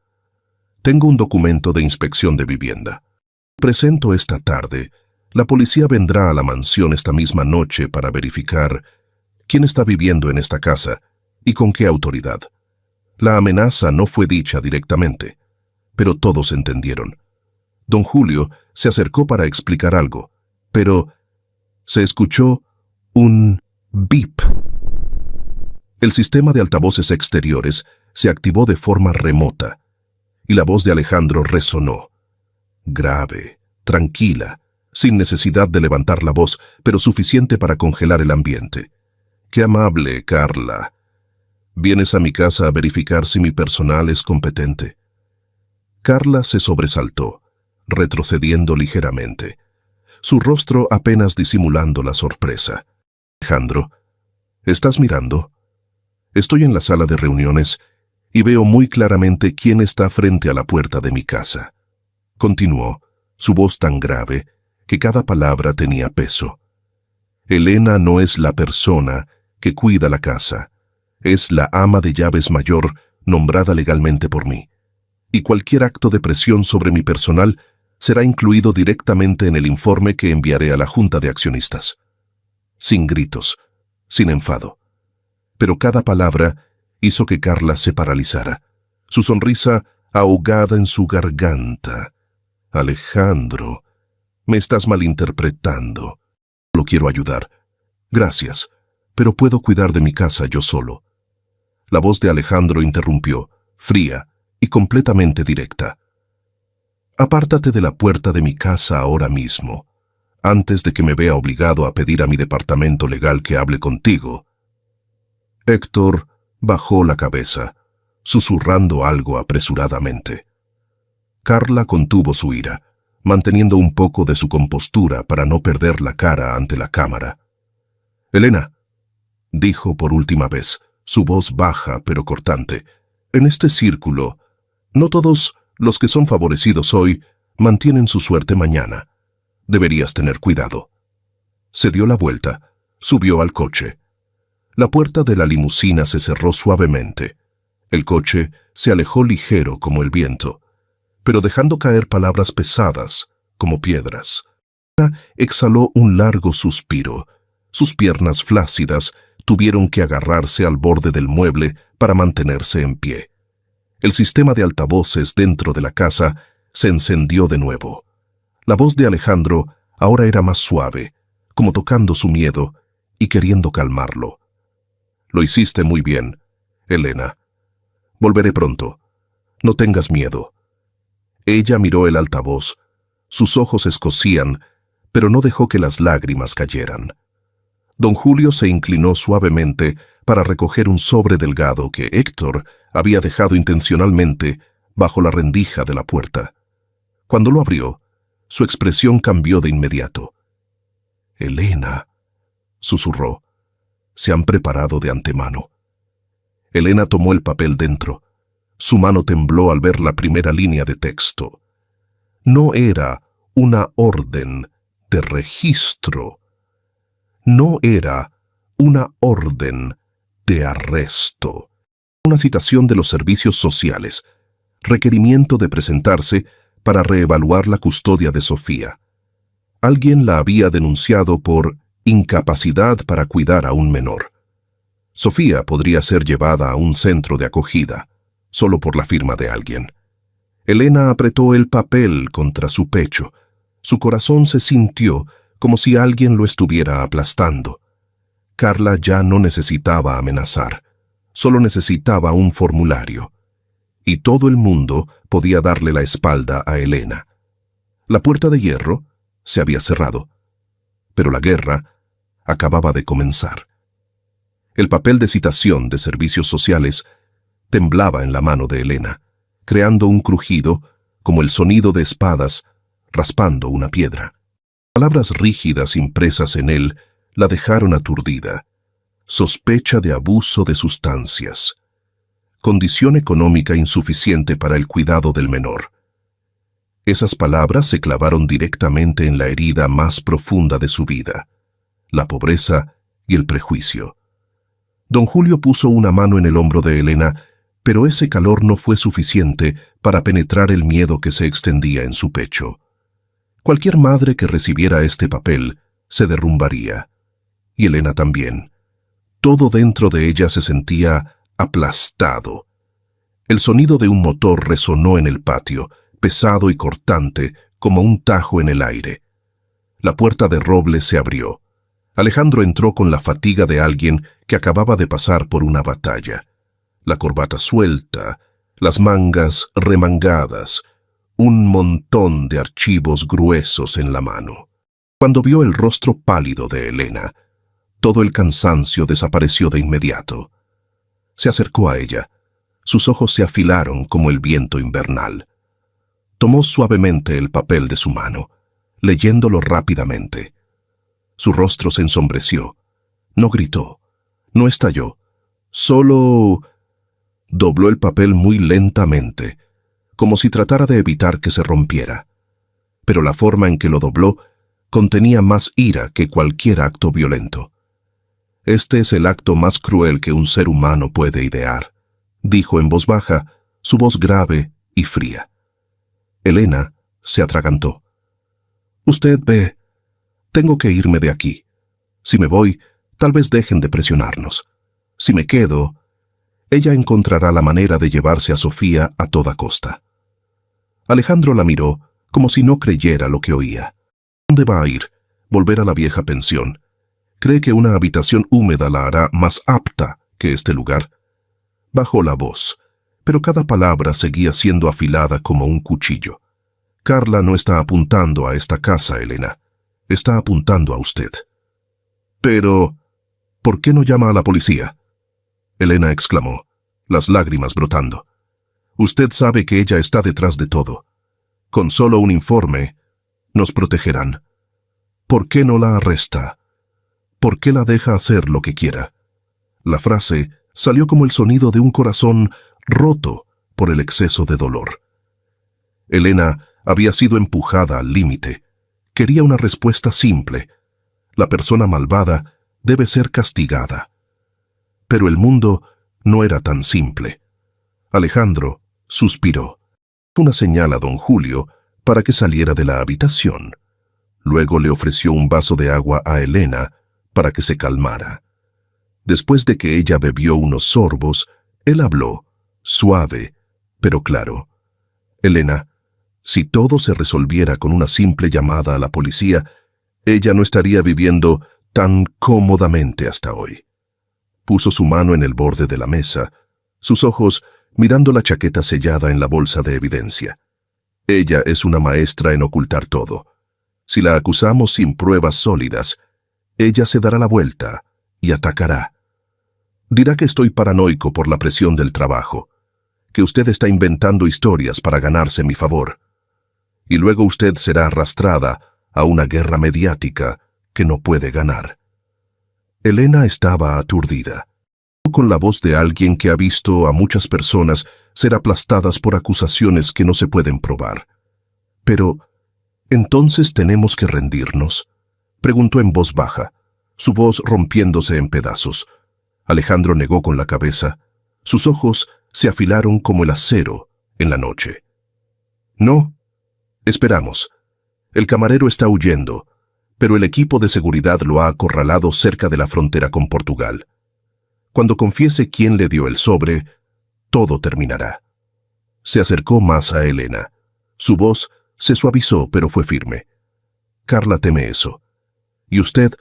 Tengo un documento de inspección de vivienda. Presento esta tarde. La policía vendrá a la mansión esta misma noche para verificar quién está viviendo en esta casa y con qué autoridad. La amenaza no fue dicha directamente, pero todos entendieron. Don Julio se acercó para explicar algo, pero se escuchó un bip. El sistema de altavoces exteriores se activó de forma remota y la voz de Alejandro resonó. Grave, tranquila, sin necesidad de levantar la voz, pero suficiente para congelar el ambiente. ¡Qué amable, Carla! ¿Vienes a mi casa a verificar si mi personal es competente? Carla se sobresaltó, retrocediendo ligeramente, su rostro apenas disimulando la sorpresa. Alejandro, ¿estás mirando? Estoy en la sala de reuniones y veo muy claramente quién está frente a la puerta de mi casa. Continuó, su voz tan grave que cada palabra tenía peso. Elena no es la persona que cuida la casa, es la ama de llaves mayor nombrada legalmente por mí, y cualquier acto de presión sobre mi personal será incluido directamente en el informe que enviaré a la Junta de Accionistas. Sin gritos, sin enfado. Pero cada palabra hizo que Carla se paralizara, su sonrisa ahogada en su garganta. Alejandro, me estás malinterpretando. Lo quiero ayudar. Gracias, pero puedo cuidar de mi casa yo solo. La voz de Alejandro interrumpió, fría y completamente directa. Apártate de la puerta de mi casa ahora mismo, antes de que me vea obligado a pedir a mi departamento legal que hable contigo. Héctor bajó la cabeza, susurrando algo apresuradamente. Carla contuvo su ira, manteniendo un poco de su compostura para no perder la cara ante la cámara. «Elena», dijo por última vez, su voz baja pero cortante, «en este círculo, no todos los que son favorecidos hoy mantienen su suerte mañana. Deberías tener cuidado». Se dio la vuelta, subió al coche. La puerta de la limusina se cerró suavemente. El coche se alejó ligero como el viento, pero dejando caer palabras pesadas, como piedras. Ana exhaló un largo suspiro. Sus piernas flácidas tuvieron que agarrarse al borde del mueble para mantenerse en pie. El sistema de altavoces dentro de la casa se encendió de nuevo. La voz de Alejandro ahora era más suave, como tocando su miedo y queriendo calmarlo. «Lo hiciste muy bien, Elena. Volveré pronto. No tengas miedo». Ella miró el altavoz. Sus ojos escocían, pero no dejó que las lágrimas cayeran. Don Julio se inclinó suavemente para recoger un sobre delgado que Héctor había dejado intencionalmente bajo la rendija de la puerta. Cuando lo abrió, su expresión cambió de inmediato. «Elena», susurró, «se han preparado de antemano». Elena tomó el papel dentro. Su mano tembló al ver la primera línea de texto. No era una orden de registro. No era una orden de arresto. Una citación de los servicios sociales. Requerimiento de presentarse para reevaluar la custodia de Sofía. Alguien la había denunciado por incapacidad para cuidar a un menor. Sofía podría ser llevada a un centro de acogida, solo por la firma de alguien. Elena apretó el papel contra su pecho. Su corazón se sintió como si alguien lo estuviera aplastando. Carla ya no necesitaba amenazar, solo necesitaba un formulario. Y todo el mundo podía darle la espalda a Elena. La puerta de hierro se había cerrado, pero la guerra acababa de comenzar. El papel de citación de servicios sociales temblaba en la mano de Elena, creando un crujido como el sonido de espadas raspando una piedra. Palabras rígidas impresas en él la dejaron aturdida. sospecha de abuso de sustancias. Condición económica insuficiente para el cuidado del menor. Esas palabras se clavaron directamente en la herida más profunda de su vida, la pobreza y el prejuicio. Don Julio puso una mano en el hombro de Elena, pero ese calor no fue suficiente para penetrar el miedo que se extendía en su pecho. Cualquier madre que recibiera este papel se derrumbaría. Y Elena también. Todo dentro de ella se sentía aplastado. El sonido de un motor resonó en el patio, pesado y cortante como un tajo en el aire. La puerta de roble se abrió. Alejandro entró con la fatiga de alguien que acababa de pasar por una batalla. La corbata suelta, las mangas remangadas, un montón de archivos gruesos en la mano. Cuando vio el rostro pálido de Elena, todo el cansancio desapareció de inmediato. Se acercó a ella. Sus ojos se afilaron como el viento invernal. Tomó suavemente el papel de su mano, leyéndolo rápidamente. Su rostro se ensombreció. No gritó, no estalló, solo dobló el papel muy lentamente, como si tratara de evitar que se rompiera. Pero la forma en que lo dobló contenía más ira que cualquier acto violento. Este es el acto más cruel que un ser humano puede idear, dijo en voz baja, su voz grave y fría. Elena se atragantó. Usted ve, tengo que irme de aquí. Si me voy, tal vez dejen de presionarnos. Si me quedo, ella encontrará la manera de llevarse a Sofía a toda costa. Alejandro la miró como si no creyera lo que oía. ¿Dónde va a ir? ¿Volver a la vieja pensión? ¿Cree que una habitación húmeda la hará más apta que este lugar? Bajó la voz, pero cada palabra seguía siendo afilada como un cuchillo. Carla no está apuntando a esta casa, Elena. Está apuntando a usted. Pero, ¿por qué no llama a la policía? Elena exclamó, las lágrimas brotando. Usted sabe que ella está detrás de todo. Con solo un informe, nos protegerán. ¿Por qué no la arresta? ¿Por qué la deja hacer lo que quiera? La frase salió como el sonido de un corazón roto por el exceso de dolor. Elena había sido empujada al límite. Quería una respuesta simple. La persona malvada debe ser castigada. Pero el mundo no era tan simple. Alejandro suspiró. Una señal a don Julio para que saliera de la habitación. Luego le ofreció un vaso de agua a Elena para que se calmara. Después de que ella bebió unos sorbos, él habló, suave, pero claro. Elena, si todo se resolviera con una simple llamada a la policía, ella no estaría viviendo tan cómodamente hasta hoy. Puso su mano en el borde de la mesa, sus ojos mirando la chaqueta sellada en la bolsa de evidencia. Ella es una maestra en ocultar todo. Si la acusamos sin pruebas sólidas, ella se dará la vuelta y atacará. Dirá que estoy paranoico por la presión del trabajo, que usted está inventando historias para ganarse mi favor. Y luego usted será arrastrada a una guerra mediática que no puede ganar. Elena estaba aturdida, con la voz de alguien que ha visto a muchas personas ser aplastadas por acusaciones que no se pueden probar. Pero, ¿entonces tenemos que rendirnos?, preguntó en voz baja, su voz rompiéndose en pedazos. Alejandro negó con la cabeza. Sus ojos se afilaron como el acero en la noche. No, esperamos. El camarero está huyendo, pero el equipo de seguridad lo ha acorralado cerca de la frontera con Portugal. Cuando confiese quién le dio el sobre, todo terminará. Se acercó más a Elena. Su voz se suavizó, pero fue firme. Carla teme eso. Y usted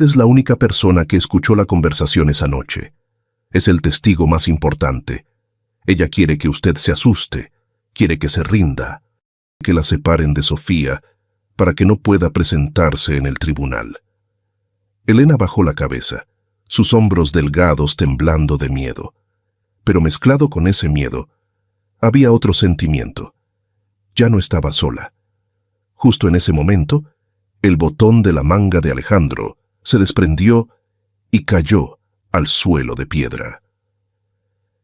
es la única persona que escuchó la conversación esa noche. Es el testigo más importante. Ella quiere que usted se asuste, quiere que se rinda, que la separen de Sofía para que no pueda presentarse en el tribunal. Elena bajó la cabeza, sus hombros delgados temblando de miedo. Pero mezclado con ese miedo, había otro sentimiento. Ya no estaba sola. Justo en ese momento, el botón de la manga de Alejandro se desprendió y cayó al suelo de piedra.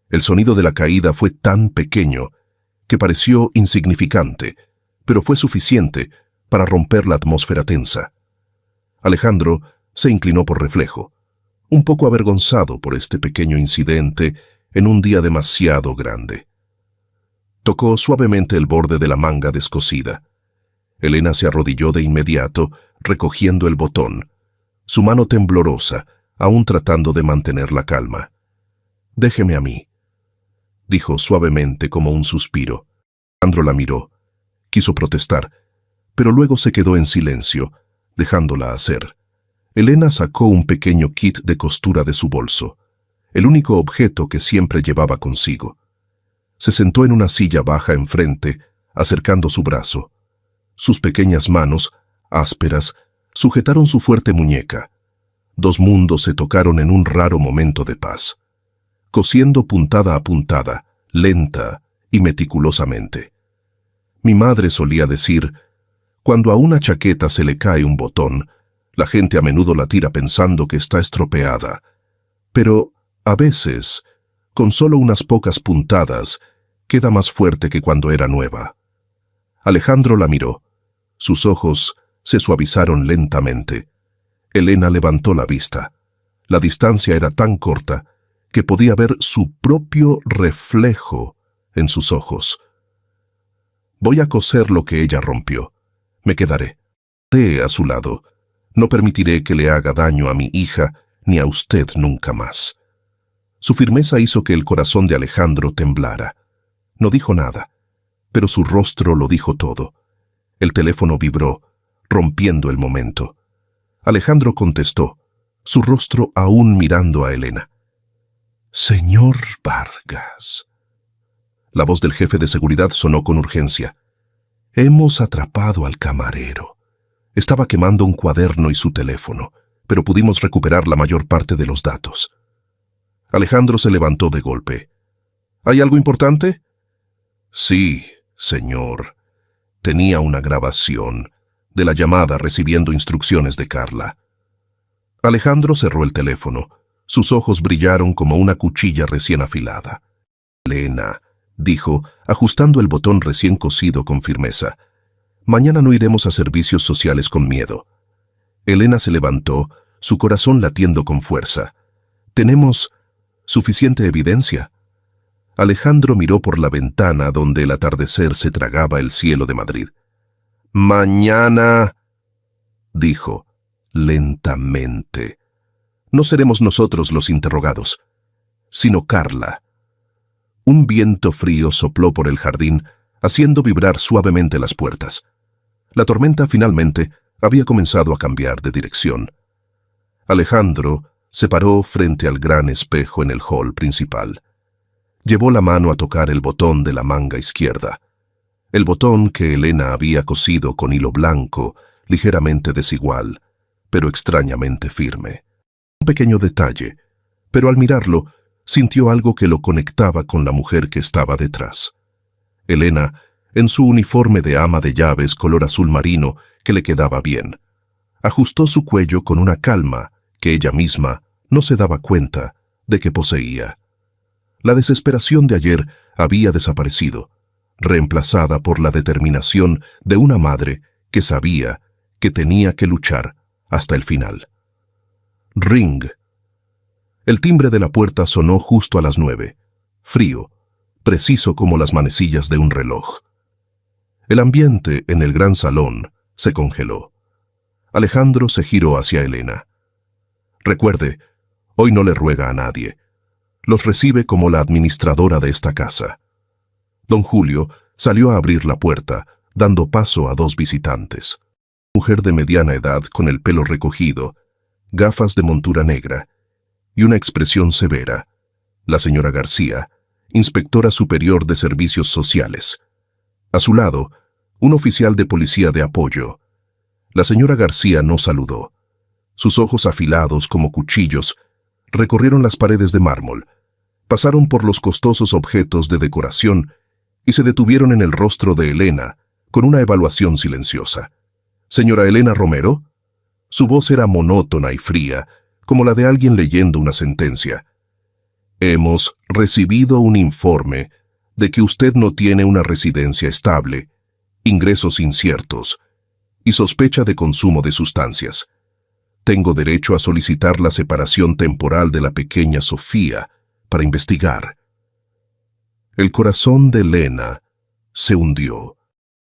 El sonido de la caída fue tan pequeño que pareció insignificante, pero fue suficiente para romper la atmósfera tensa. Alejandro se inclinó por reflejo, un poco avergonzado por este pequeño incidente en un día demasiado grande. Tocó suavemente el borde de la manga descosida. Elena se arrodilló de inmediato, recogiendo el botón, su mano temblorosa, aún tratando de mantener la calma. «Déjeme a mí», dijo suavemente como un suspiro. Alejandro la miró. Quiso protestar, pero luego se quedó en silencio, dejándola hacer. Elena sacó un pequeño kit de costura de su bolso, el único objeto que siempre llevaba consigo. Se sentó en una silla baja enfrente, acercando su brazo. Sus pequeñas manos, ásperas, sujetaron su fuerte muñeca. Dos mundos se tocaron en un raro momento de paz, cosiendo puntada a puntada, lenta y meticulosamente. Mi madre solía decir, cuando a una chaqueta se le cae un botón, la gente a menudo la tira pensando que está estropeada, pero a veces, con solo unas pocas puntadas, queda más fuerte que cuando era nueva. Alejandro la miró. Sus ojos se suavizaron lentamente. Elena levantó la vista. La distancia era tan corta que podía ver su propio reflejo en sus ojos. «Voy a coser lo que ella rompió. Me quedaré. Estaré a su lado. No permitiré que le haga daño a mi hija ni a usted nunca más». Su firmeza hizo que el corazón de Alejandro temblara. No dijo nada, pero su rostro lo dijo todo. El teléfono vibró, rompiendo el momento. Alejandro contestó, su rostro aún mirando a Elena. «Señor Vargas». La voz del jefe de seguridad sonó con urgencia. «Hemos atrapado al camarero. Estaba quemando un cuaderno y su teléfono, pero pudimos recuperar la mayor parte de los datos». Alejandro se levantó de golpe. «¿Hay algo importante?» «Sí, señor. Tenía una grabación de la llamada recibiendo instrucciones de Carla». Alejandro cerró el teléfono. Sus ojos brillaron como una cuchilla recién afilada. «Elena», dijo, ajustando el botón recién cosido con firmeza, «mañana no iremos a servicios sociales con miedo». Elena se levantó, su corazón latiendo con fuerza. «¿Tenemos suficiente evidencia?» Alejandro miró por la ventana donde el atardecer se tragaba el cielo de Madrid. «Mañana», dijo, lentamente. «No seremos nosotros los interrogados, sino Carla». Un viento frío sopló por el jardín, haciendo vibrar suavemente las puertas. La tormenta finalmente había comenzado a cambiar de dirección. Alejandro se paró frente al gran espejo en el hall principal. Llevó la mano a tocar el botón de la manga izquierda, el botón que Elena había cosido con hilo blanco, ligeramente desigual, pero extrañamente firme. Un pequeño detalle, pero al mirarlo, sintió algo que lo conectaba con la mujer que estaba detrás. Elena, en su uniforme de ama de llaves color azul marino que le quedaba bien, ajustó su cuello con una calma que ella misma no se daba cuenta de que poseía. La desesperación de ayer había desaparecido, reemplazada por la determinación de una madre que sabía que tenía que luchar hasta el final. Ring. El timbre de la puerta sonó justo a las 9, frío, preciso como las manecillas de un reloj. El ambiente en el gran salón se congeló. Alejandro se giró hacia Elena. «Recuerde, hoy no le ruega a nadie. Los recibe como la administradora de esta casa». Don Julio salió a abrir la puerta, dando paso a dos visitantes. Mujer de mediana edad con el pelo recogido, gafas de montura negra y una expresión severa. La señora García, inspectora superior de servicios sociales. A su lado, un oficial de policía de apoyo. La señora García no saludó. Sus ojos afilados como cuchillos recorrieron las paredes de mármol, pasaron por los costosos objetos de decoración y se detuvieron en el rostro de Elena con una evaluación silenciosa. «¿Señora Elena Romero?» Su voz era monótona y fría, como la de alguien leyendo una sentencia. Hemos recibido un informe de que usted no tiene una residencia estable, ingresos inciertos y sospecha de consumo de sustancias. Tengo derecho a solicitar la separación temporal de la pequeña Sofía para investigar. El corazón de Elena se hundió.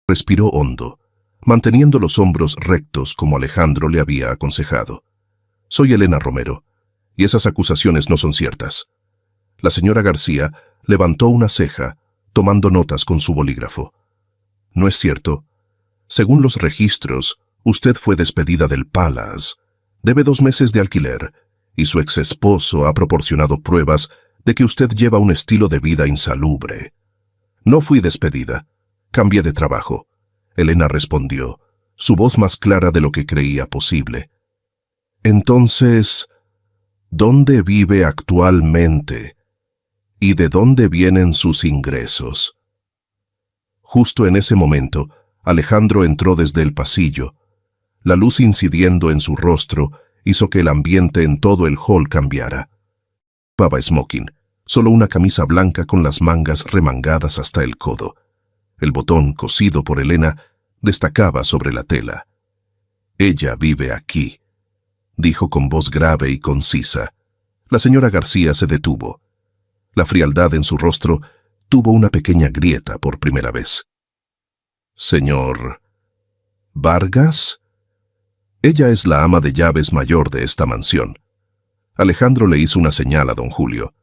Respiró hondo, manteniendo los hombros rectos como Alejandro le había aconsejado. Soy Elena Romero, y esas acusaciones no son ciertas. La señora García levantó una ceja, tomando notas con su bolígrafo. No es cierto. Según los registros, usted fue despedida del Palace, debe 2 meses de alquiler, y su ex esposo ha proporcionado pruebas de que usted lleva un estilo de vida insalubre. No fui despedida. Cambié de trabajo. Elena respondió, su voz más clara de lo que creía posible. Entonces, ¿dónde vive actualmente? ¿Y de dónde vienen sus ingresos? Justo en ese momento, Alejandro entró desde el pasillo. La luz incidiendo en su rostro hizo que el ambiente en todo el hall cambiara. Llevaba smoking, solo una camisa blanca con las mangas remangadas hasta el codo. El botón, cosido por Elena, destacaba sobre la tela. Ella vive aquí, dijo con voz grave y concisa. La señora García se detuvo. La frialdad en su rostro tuvo una pequeña grieta por primera vez. ¿Señor Vargas? Ella es la ama de llaves mayor de esta mansión. Alejandro le hizo una señal a don Julio.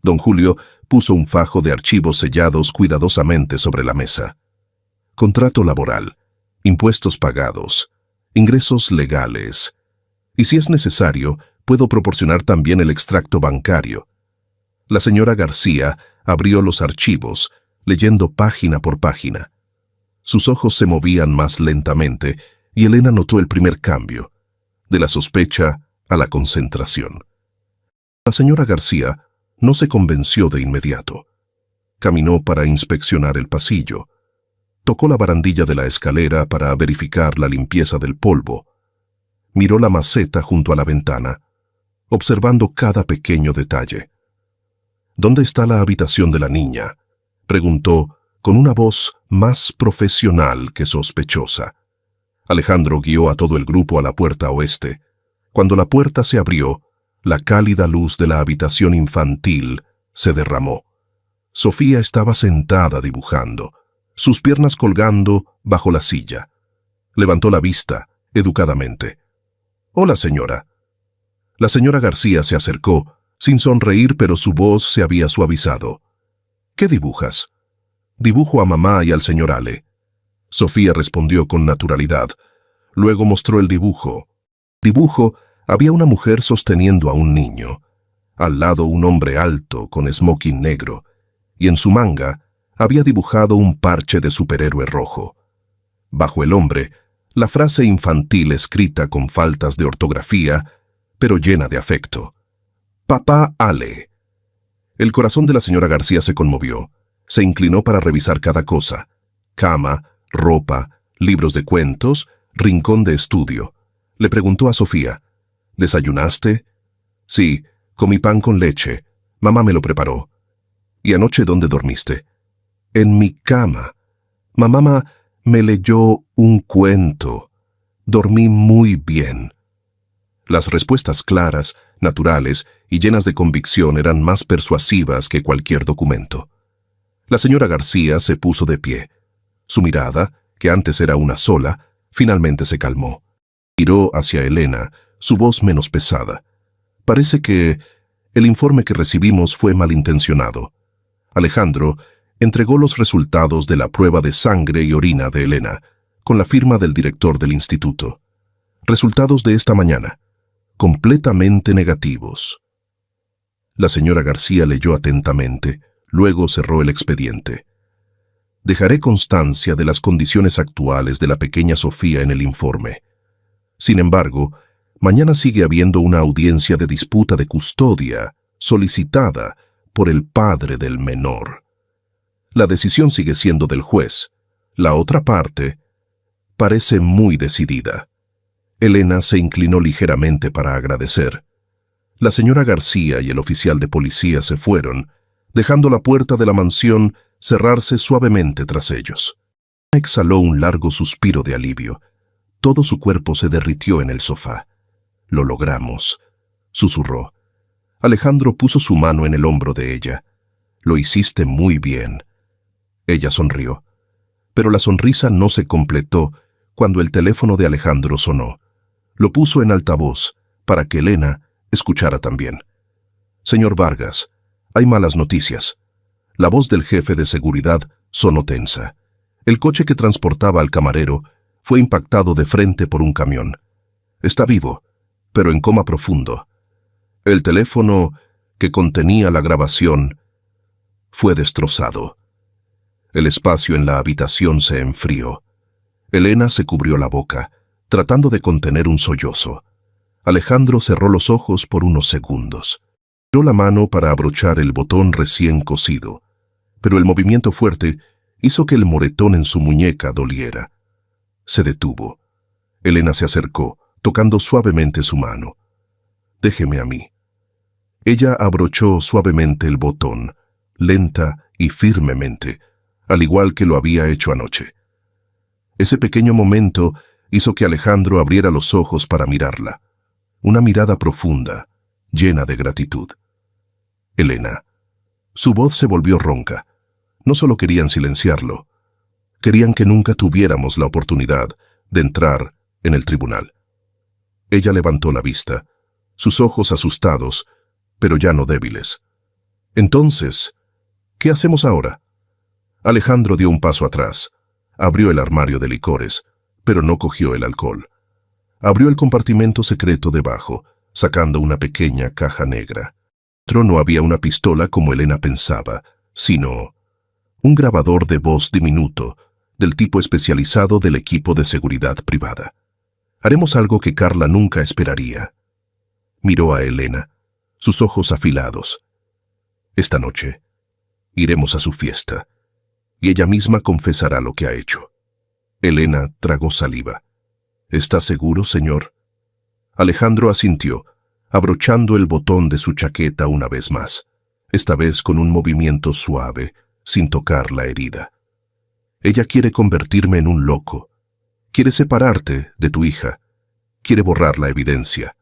Don Julio puso un fajo de archivos sellados cuidadosamente sobre la mesa. Contrato laboral, impuestos pagados, ingresos legales. Y si es necesario, puedo proporcionar también el extracto bancario. La señora García abrió los archivos, leyendo página por página. Sus ojos se movían más lentamente y Elena notó el primer cambio, de la sospecha a la concentración. La señora García no se convenció de inmediato. Caminó para inspeccionar el pasillo. Tocó la barandilla de la escalera para verificar la limpieza del polvo. Miró la maceta junto a la ventana, observando cada pequeño detalle. ¿Dónde está la habitación de la niña?, preguntó con una voz más profesional que sospechosa. Alejandro guió a todo el grupo a la puerta oeste. Cuando la puerta se abrió, la cálida luz de la habitación infantil se derramó. Sofía estaba sentada dibujando, sus piernas colgando bajo la silla. Levantó la vista, educadamente. «Hola, señora». La señora García se acercó, sin sonreír, pero su voz se había suavizado. «¿Qué dibujas?» «Dibujo a mamá y al señor Ale». Sofía respondió con naturalidad. Luego mostró el dibujo. Dibujo había una mujer sosteniendo a un niño. Al lado un hombre alto con smoking negro. Y en su manga había dibujado un parche de superhéroe rojo. Bajo el hombre, la frase infantil escrita con faltas de ortografía, pero llena de afecto. «Papá Ale». El corazón de la señora García se conmovió. Se inclinó para revisar cada cosa. Cama, ropa, libros de cuentos, rincón de estudio. Le preguntó a Sofía, «¿Desayunaste?» «Sí, comí pan con leche. Mamá me lo preparó». «¿Y anoche dónde dormiste?» «En mi cama. Mamá me leyó un cuento. Dormí muy bien». Las respuestas claras, naturales y llenas de convicción eran más persuasivas que cualquier documento. La señora García se puso de pie. Su mirada, que antes era una sola, finalmente se calmó. Miró hacia Elena, su voz menos pesada. «Parece que el informe que recibimos fue malintencionado». Alejandro entregó los resultados de la prueba de sangre y orina de Elena, con la firma del director del instituto. Resultados de esta mañana, completamente negativos. La señora García leyó atentamente, luego cerró el expediente. «Dejaré constancia de las condiciones actuales de la pequeña Sofía en el informe. Sin embargo, mañana sigue habiendo una audiencia de disputa de custodia solicitada por el padre del menor. La decisión sigue siendo del juez. La otra parte parece muy decidida». Elena se inclinó ligeramente para agradecer. La señora García y el oficial de policía se fueron, dejando la puerta de la mansión cerrarse suavemente tras ellos. Exhaló un largo suspiro de alivio. Todo su cuerpo se derritió en el sofá. «Lo logramos», susurró. Alejandro puso su mano en el hombro de ella. «Lo hiciste muy bien». Ella sonrió, pero la sonrisa no se completó cuando el teléfono de Alejandro sonó. Lo puso en altavoz para que Elena escuchara también. «Señor Vargas, hay malas noticias». La voz del jefe de seguridad sonó tensa. El coche que transportaba al camarero fue impactado de frente por un camión. Está vivo, pero en coma profundo. El teléfono que contenía la grabación fue destrozado. El espacio en la habitación se enfrió. Elena se cubrió la boca, tratando de contener un sollozo. Alejandro cerró los ojos por unos segundos. Tiró la mano para abrochar el botón recién cosido, pero el movimiento fuerte hizo que el moretón en su muñeca doliera. Se detuvo. Elena se acercó, tocando suavemente su mano. «Déjeme a mí». Ella abrochó suavemente el botón, lenta y firmemente, al igual que lo había hecho anoche. Ese pequeño momento hizo que Alejandro abriera los ojos para mirarla. Una mirada profunda, llena de gratitud. «Elena». Su voz se volvió ronca. No solo querían silenciarlo, querían que nunca tuviéramos la oportunidad de entrar en el tribunal. Ella levantó la vista, sus ojos asustados, pero ya no débiles. «Entonces, ¿qué hacemos ahora?» Alejandro dio un paso atrás, abrió el armario de licores, pero no cogió el alcohol. Abrió el compartimento secreto debajo, sacando una pequeña caja negra. Dentro no había una pistola como Elena pensaba, sino un grabador de voz diminuto, del tipo especializado del equipo de seguridad privada. «Haremos algo que Carla nunca esperaría». Miró a Elena, sus ojos afilados. «Esta noche iremos a su fiesta, y ella misma confesará lo que ha hecho». Elena tragó saliva. «¿Está seguro, señor?» Alejandro asintió, abrochando el botón de su chaqueta una vez más, esta vez con un movimiento suave, sin tocar la herida. «Ella quiere convertirme en un loco. Quiere separarte de tu hija. Quiere borrar la evidencia».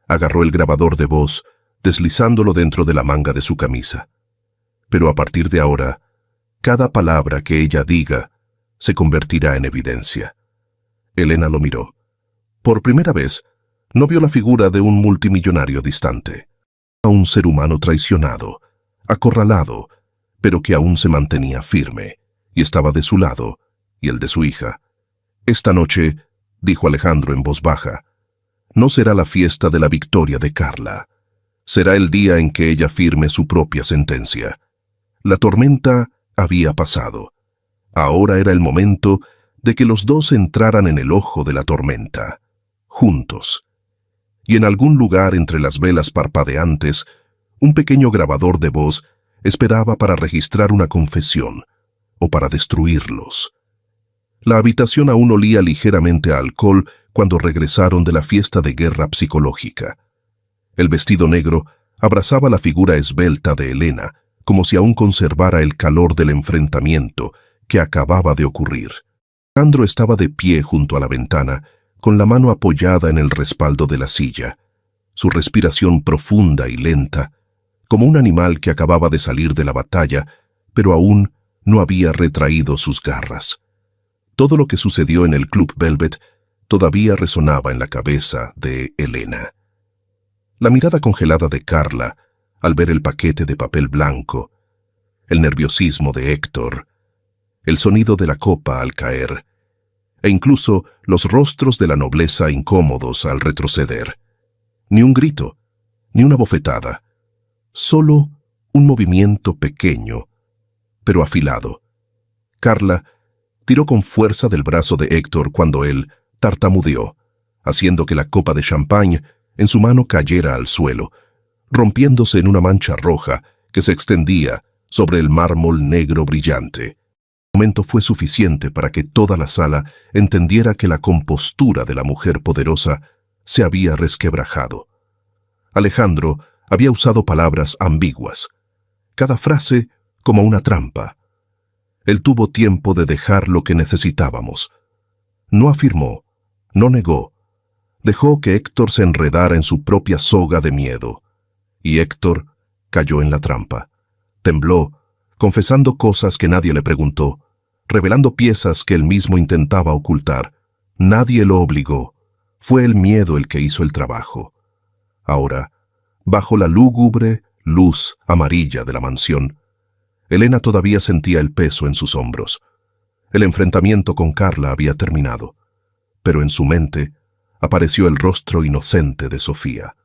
Agarró el grabador de voz, deslizándolo dentro de la manga de su camisa. «Pero a partir de ahora, cada palabra que ella diga se convertirá en evidencia». Elena lo miró. Por primera vez, no vio la figura de un multimillonario distante. A un ser humano traicionado, acorralado, pero que aún se mantenía firme, y estaba de su lado, y el de su hija. «Esta noche», dijo Alejandro en voz baja, «no será la fiesta de la victoria de Carla. Será el día en que ella firme su propia sentencia». La tormenta había pasado. Ahora era el momento de que los dos entraran en el ojo de la tormenta, juntos. Y en algún lugar entre las velas parpadeantes, un pequeño grabador de voz esperaba para registrar una confesión o para destruirlos. La habitación aún olía ligeramente a alcohol cuando regresaron de la fiesta de guerra psicológica. El vestido negro abrazaba la figura esbelta de Elena, como si aún conservara el calor del enfrentamiento que acababa de ocurrir. Alejandro estaba de pie junto a la ventana, con la mano apoyada en el respaldo de la silla, su respiración profunda y lenta, como un animal que acababa de salir de la batalla, pero aún no había retraído sus garras. Todo lo que sucedió en el Club Velvet todavía resonaba en la cabeza de Elena. La mirada congelada de Carla al ver el paquete de papel blanco, el nerviosismo de Héctor, el sonido de la copa al caer, e incluso los rostros de la nobleza incómodos al retroceder. Ni un grito, ni una bofetada, solo un movimiento pequeño, pero afilado. Carla tiró con fuerza del brazo de Héctor cuando él tartamudeó, haciendo que la copa de champán en su mano cayera al suelo, rompiéndose en una mancha roja que se extendía sobre el mármol negro brillante. El momento fue suficiente para que toda la sala entendiera que la compostura de la mujer poderosa se había resquebrajado. Alejandro había usado palabras ambiguas, cada frase como una trampa. Él tuvo tiempo de dejar lo que necesitábamos. No afirmó, no negó. Dejó que Héctor se enredara en su propia soga de miedo. Y Héctor cayó en la trampa. Tembló, confesando cosas que nadie le preguntó, revelando piezas que él mismo intentaba ocultar. Nadie lo obligó. Fue el miedo el que hizo el trabajo. Ahora, bajo la lúgubre luz amarilla de la mansión, Elena todavía sentía el peso en sus hombros. El enfrentamiento con Carla había terminado, pero en su mente apareció el rostro inocente de Sofía.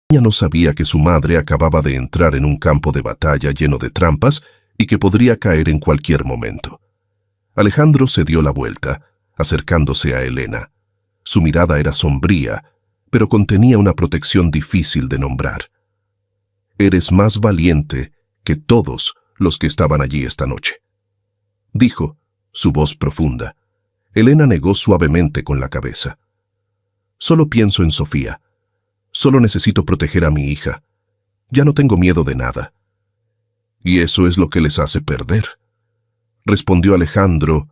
Ella no sabía que su madre acababa de entrar en un campo de batalla lleno de trampas y que podría caer en cualquier momento. Alejandro se dio la vuelta, acercándose a Elena. Su mirada era sombría, pero contenía una protección difícil de nombrar. «Eres más valiente que todos los que estaban allí esta noche», dijo, su voz profunda. Elena negó suavemente con la cabeza. «Solo pienso en Sofía. Solo necesito proteger a mi hija. Ya no tengo miedo de nada». «¿Y eso es lo que les hace perder?», respondió Alejandro.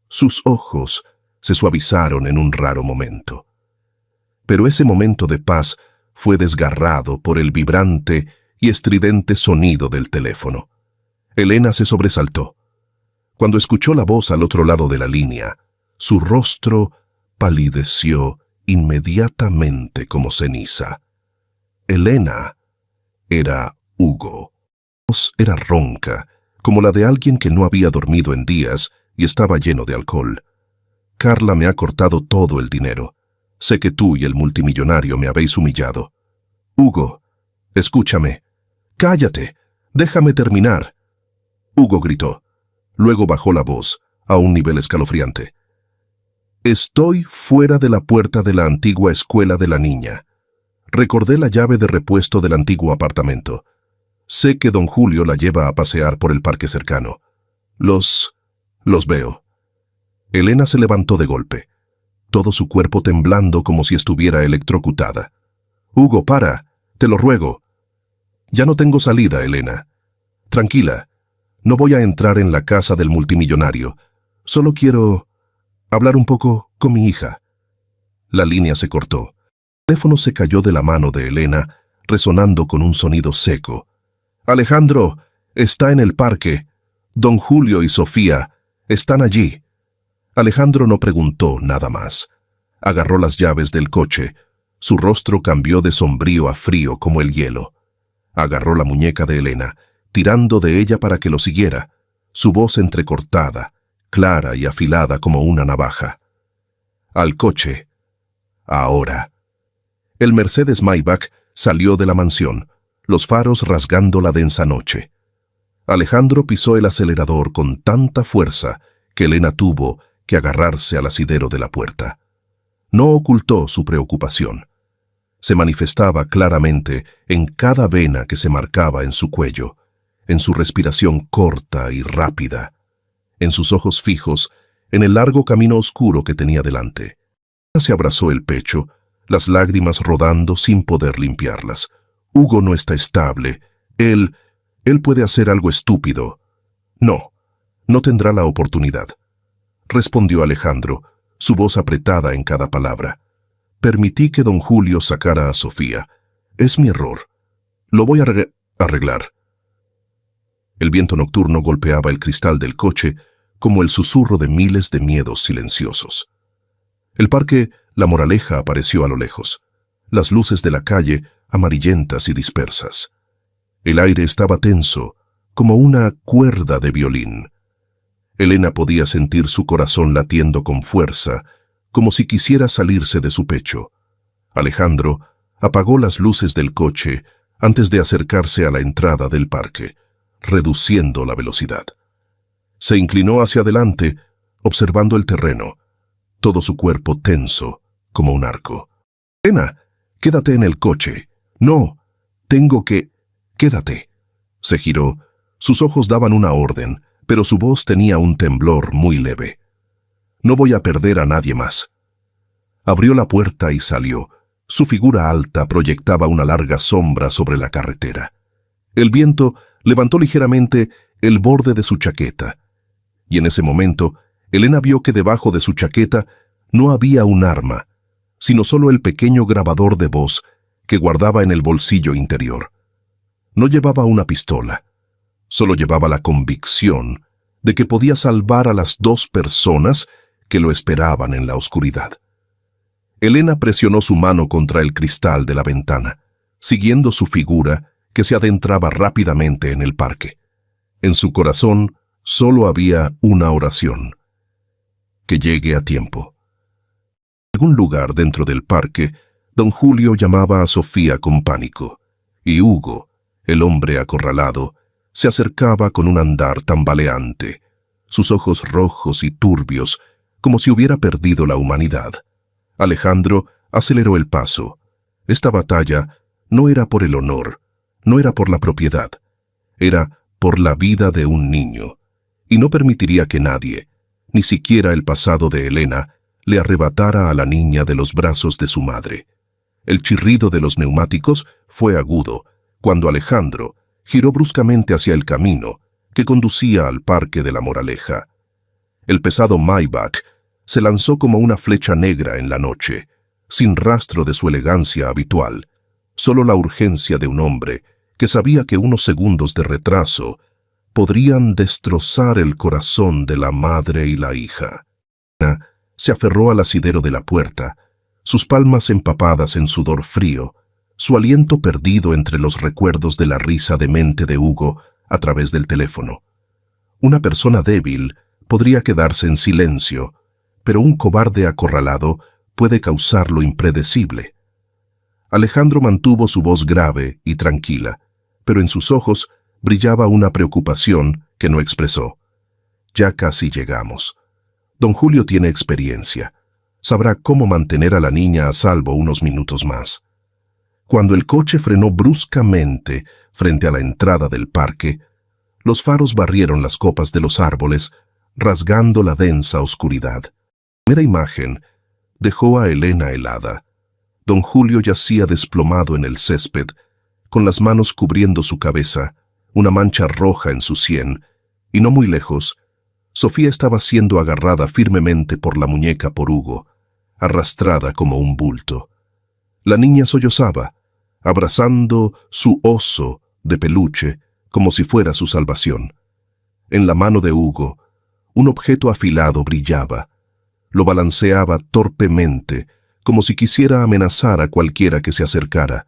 Sus ojos se suavizaron en un raro momento. Pero ese momento de paz fue desgarrado por el vibrante y estridente sonido del teléfono. Elena se sobresaltó. Cuando escuchó la voz al otro lado de la línea, su rostro palideció inmediatamente como ceniza. Elena era Hugo. La voz era ronca, como la de alguien que no había dormido en días y estaba lleno de alcohol. «Carla me ha cortado todo el dinero. Sé que tú y el multimillonario me habéis humillado. Hugo, escúchame. Cállate, déjame terminar». Hugo gritó. Luego bajó la voz a un nivel escalofriante. «Estoy fuera de la puerta de la antigua escuela de la niña. Recordé la llave de repuesto del antiguo apartamento. Sé que don Julio la lleva a pasear por el parque cercano. Los veo». Elena se levantó de golpe, todo su cuerpo temblando como si estuviera electrocutada. «Hugo, para, te lo ruego». «Ya no tengo salida, Elena. Tranquila, no voy a entrar en la casa del multimillonario. Solo quiero hablar un poco con mi hija». La línea se cortó. El teléfono se cayó de la mano de Elena, resonando con un sonido seco. «Alejandro, está en el parque. Don Julio y Sofía están allí». Alejandro no preguntó nada más. Agarró las llaves del coche. Su rostro cambió de sombrío a frío como el hielo. Agarró la muñeca de Elena, tirando de ella para que lo siguiera, su voz entrecortada, clara y afilada como una navaja. «Al coche. Ahora». El Mercedes Maybach salió de la mansión, los faros rasgando la densa noche. Alejandro pisó el acelerador con tanta fuerza que Elena tuvo que agarrarse al asidero de la puerta. No ocultó su preocupación. Se manifestaba claramente en cada vena que se marcaba en su cuello, en su respiración corta y rápida, en sus ojos fijos, en el largo camino oscuro que tenía delante. Se abrazó el pecho, las lágrimas rodando sin poder limpiarlas. «Hugo no está estable. Él puede hacer algo estúpido». No tendrá la oportunidad», respondió Alejandro, su voz apretada en cada palabra. «Permití que don Julio sacara a Sofía. Es mi error. Lo voy a arreglar». El viento nocturno golpeaba el cristal del coche como el susurro de miles de miedos silenciosos. El parque La Moraleja apareció a lo lejos, las luces de la calle amarillentas y dispersas. El aire estaba tenso, como una cuerda de violín. Elena podía sentir su corazón latiendo con fuerza, como si quisiera salirse de su pecho. Alejandro apagó las luces del coche antes de acercarse a la entrada del parque, reduciendo la velocidad. Se inclinó hacia adelante, observando el terreno, todo su cuerpo tenso como un arco. «Elena, quédate en el coche». «No, tengo que...» «Quédate». Se giró, sus ojos daban una orden, pero su voz tenía un temblor muy leve. «No voy a perder a nadie más». Abrió la puerta y salió, Su figura alta proyectaba una larga sombra sobre la carretera. El viento levantó ligeramente el borde de su chaqueta, y en ese momento Elena vio que debajo de su chaqueta no había un arma, sino solo el pequeño grabador de voz que guardaba en el bolsillo interior. No llevaba una pistola, solo llevaba la convicción de que podía salvar a las 2 personas que lo esperaban en la oscuridad. Elena presionó su mano contra el cristal de la ventana, siguiendo su figura que se adentraba rápidamente en el parque. En su corazón solo había una oración: que llegue a tiempo. En algún lugar dentro del parque, don Julio llamaba a Sofía con pánico, y Hugo, el hombre acorralado, se acercaba con un andar tambaleante, sus ojos rojos y turbios, como si hubiera perdido la humanidad. Alejandro aceleró el paso. Esta batalla no era por el honor, no era por la propiedad, era por la vida de un niño, y no permitiría que nadie, ni siquiera el pasado de Elena, le arrebatara a la niña de los brazos de su madre. El chirrido de los neumáticos fue agudo cuando Alejandro giró bruscamente hacia el camino que conducía al Parque de la Moraleja. El pesado Maybach se lanzó como una flecha negra en la noche, sin rastro de su elegancia habitual, solo la urgencia de un hombre que sabía que unos segundos de retraso podrían destrozar el corazón de la madre y la hija. Ana se aferró al asidero de la puerta, sus palmas empapadas en sudor frío, su aliento perdido entre los recuerdos de la risa demente de Hugo a través del teléfono. Una persona débil podría quedarse en silencio, pero un cobarde acorralado puede causar lo impredecible. Alejandro mantuvo su voz grave y tranquila, pero en sus ojos brillaba una preocupación que no expresó. Ya casi llegamos. Don Julio tiene experiencia. Sabrá cómo mantener a la niña a salvo unos minutos más. Cuando el coche frenó bruscamente frente a la entrada del parque, los faros barrieron las copas de los árboles, rasgando la densa oscuridad. La primera imagen dejó a Elena helada. Don Julio yacía desplomado en el césped, con las manos cubriendo su cabeza, una mancha roja en su sien, y no muy lejos, Sofía estaba siendo agarrada firmemente por la muñeca por Hugo, arrastrada como un bulto. La niña sollozaba, abrazando su oso de peluche como si fuera su salvación. En la mano de Hugo, un objeto afilado brillaba. Lo balanceaba torpemente, como si quisiera amenazar a cualquiera que se acercara,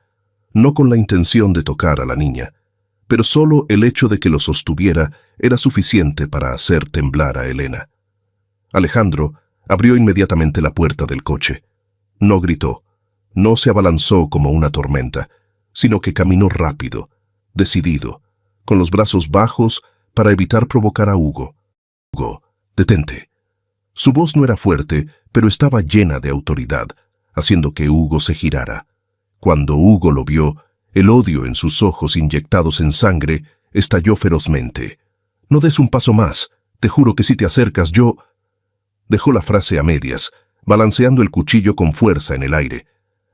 no con la intención de tocar a la niña, pero solo el hecho de que lo sostuviera era suficiente para hacer temblar a Elena. Alejandro abrió inmediatamente la puerta del coche. No gritó, no se abalanzó como una tormenta, sino que caminó rápido, decidido, con los brazos bajos para evitar provocar a Hugo. «Hugo, detente». Su voz no era fuerte, pero estaba llena de autoridad, haciendo que Hugo se girara. Cuando Hugo lo vio, el odio en sus ojos inyectados en sangre estalló ferozmente. «No des un paso más. Te juro que si te acercas yo...» Dejó la frase a medias, balanceando el cuchillo con fuerza en el aire,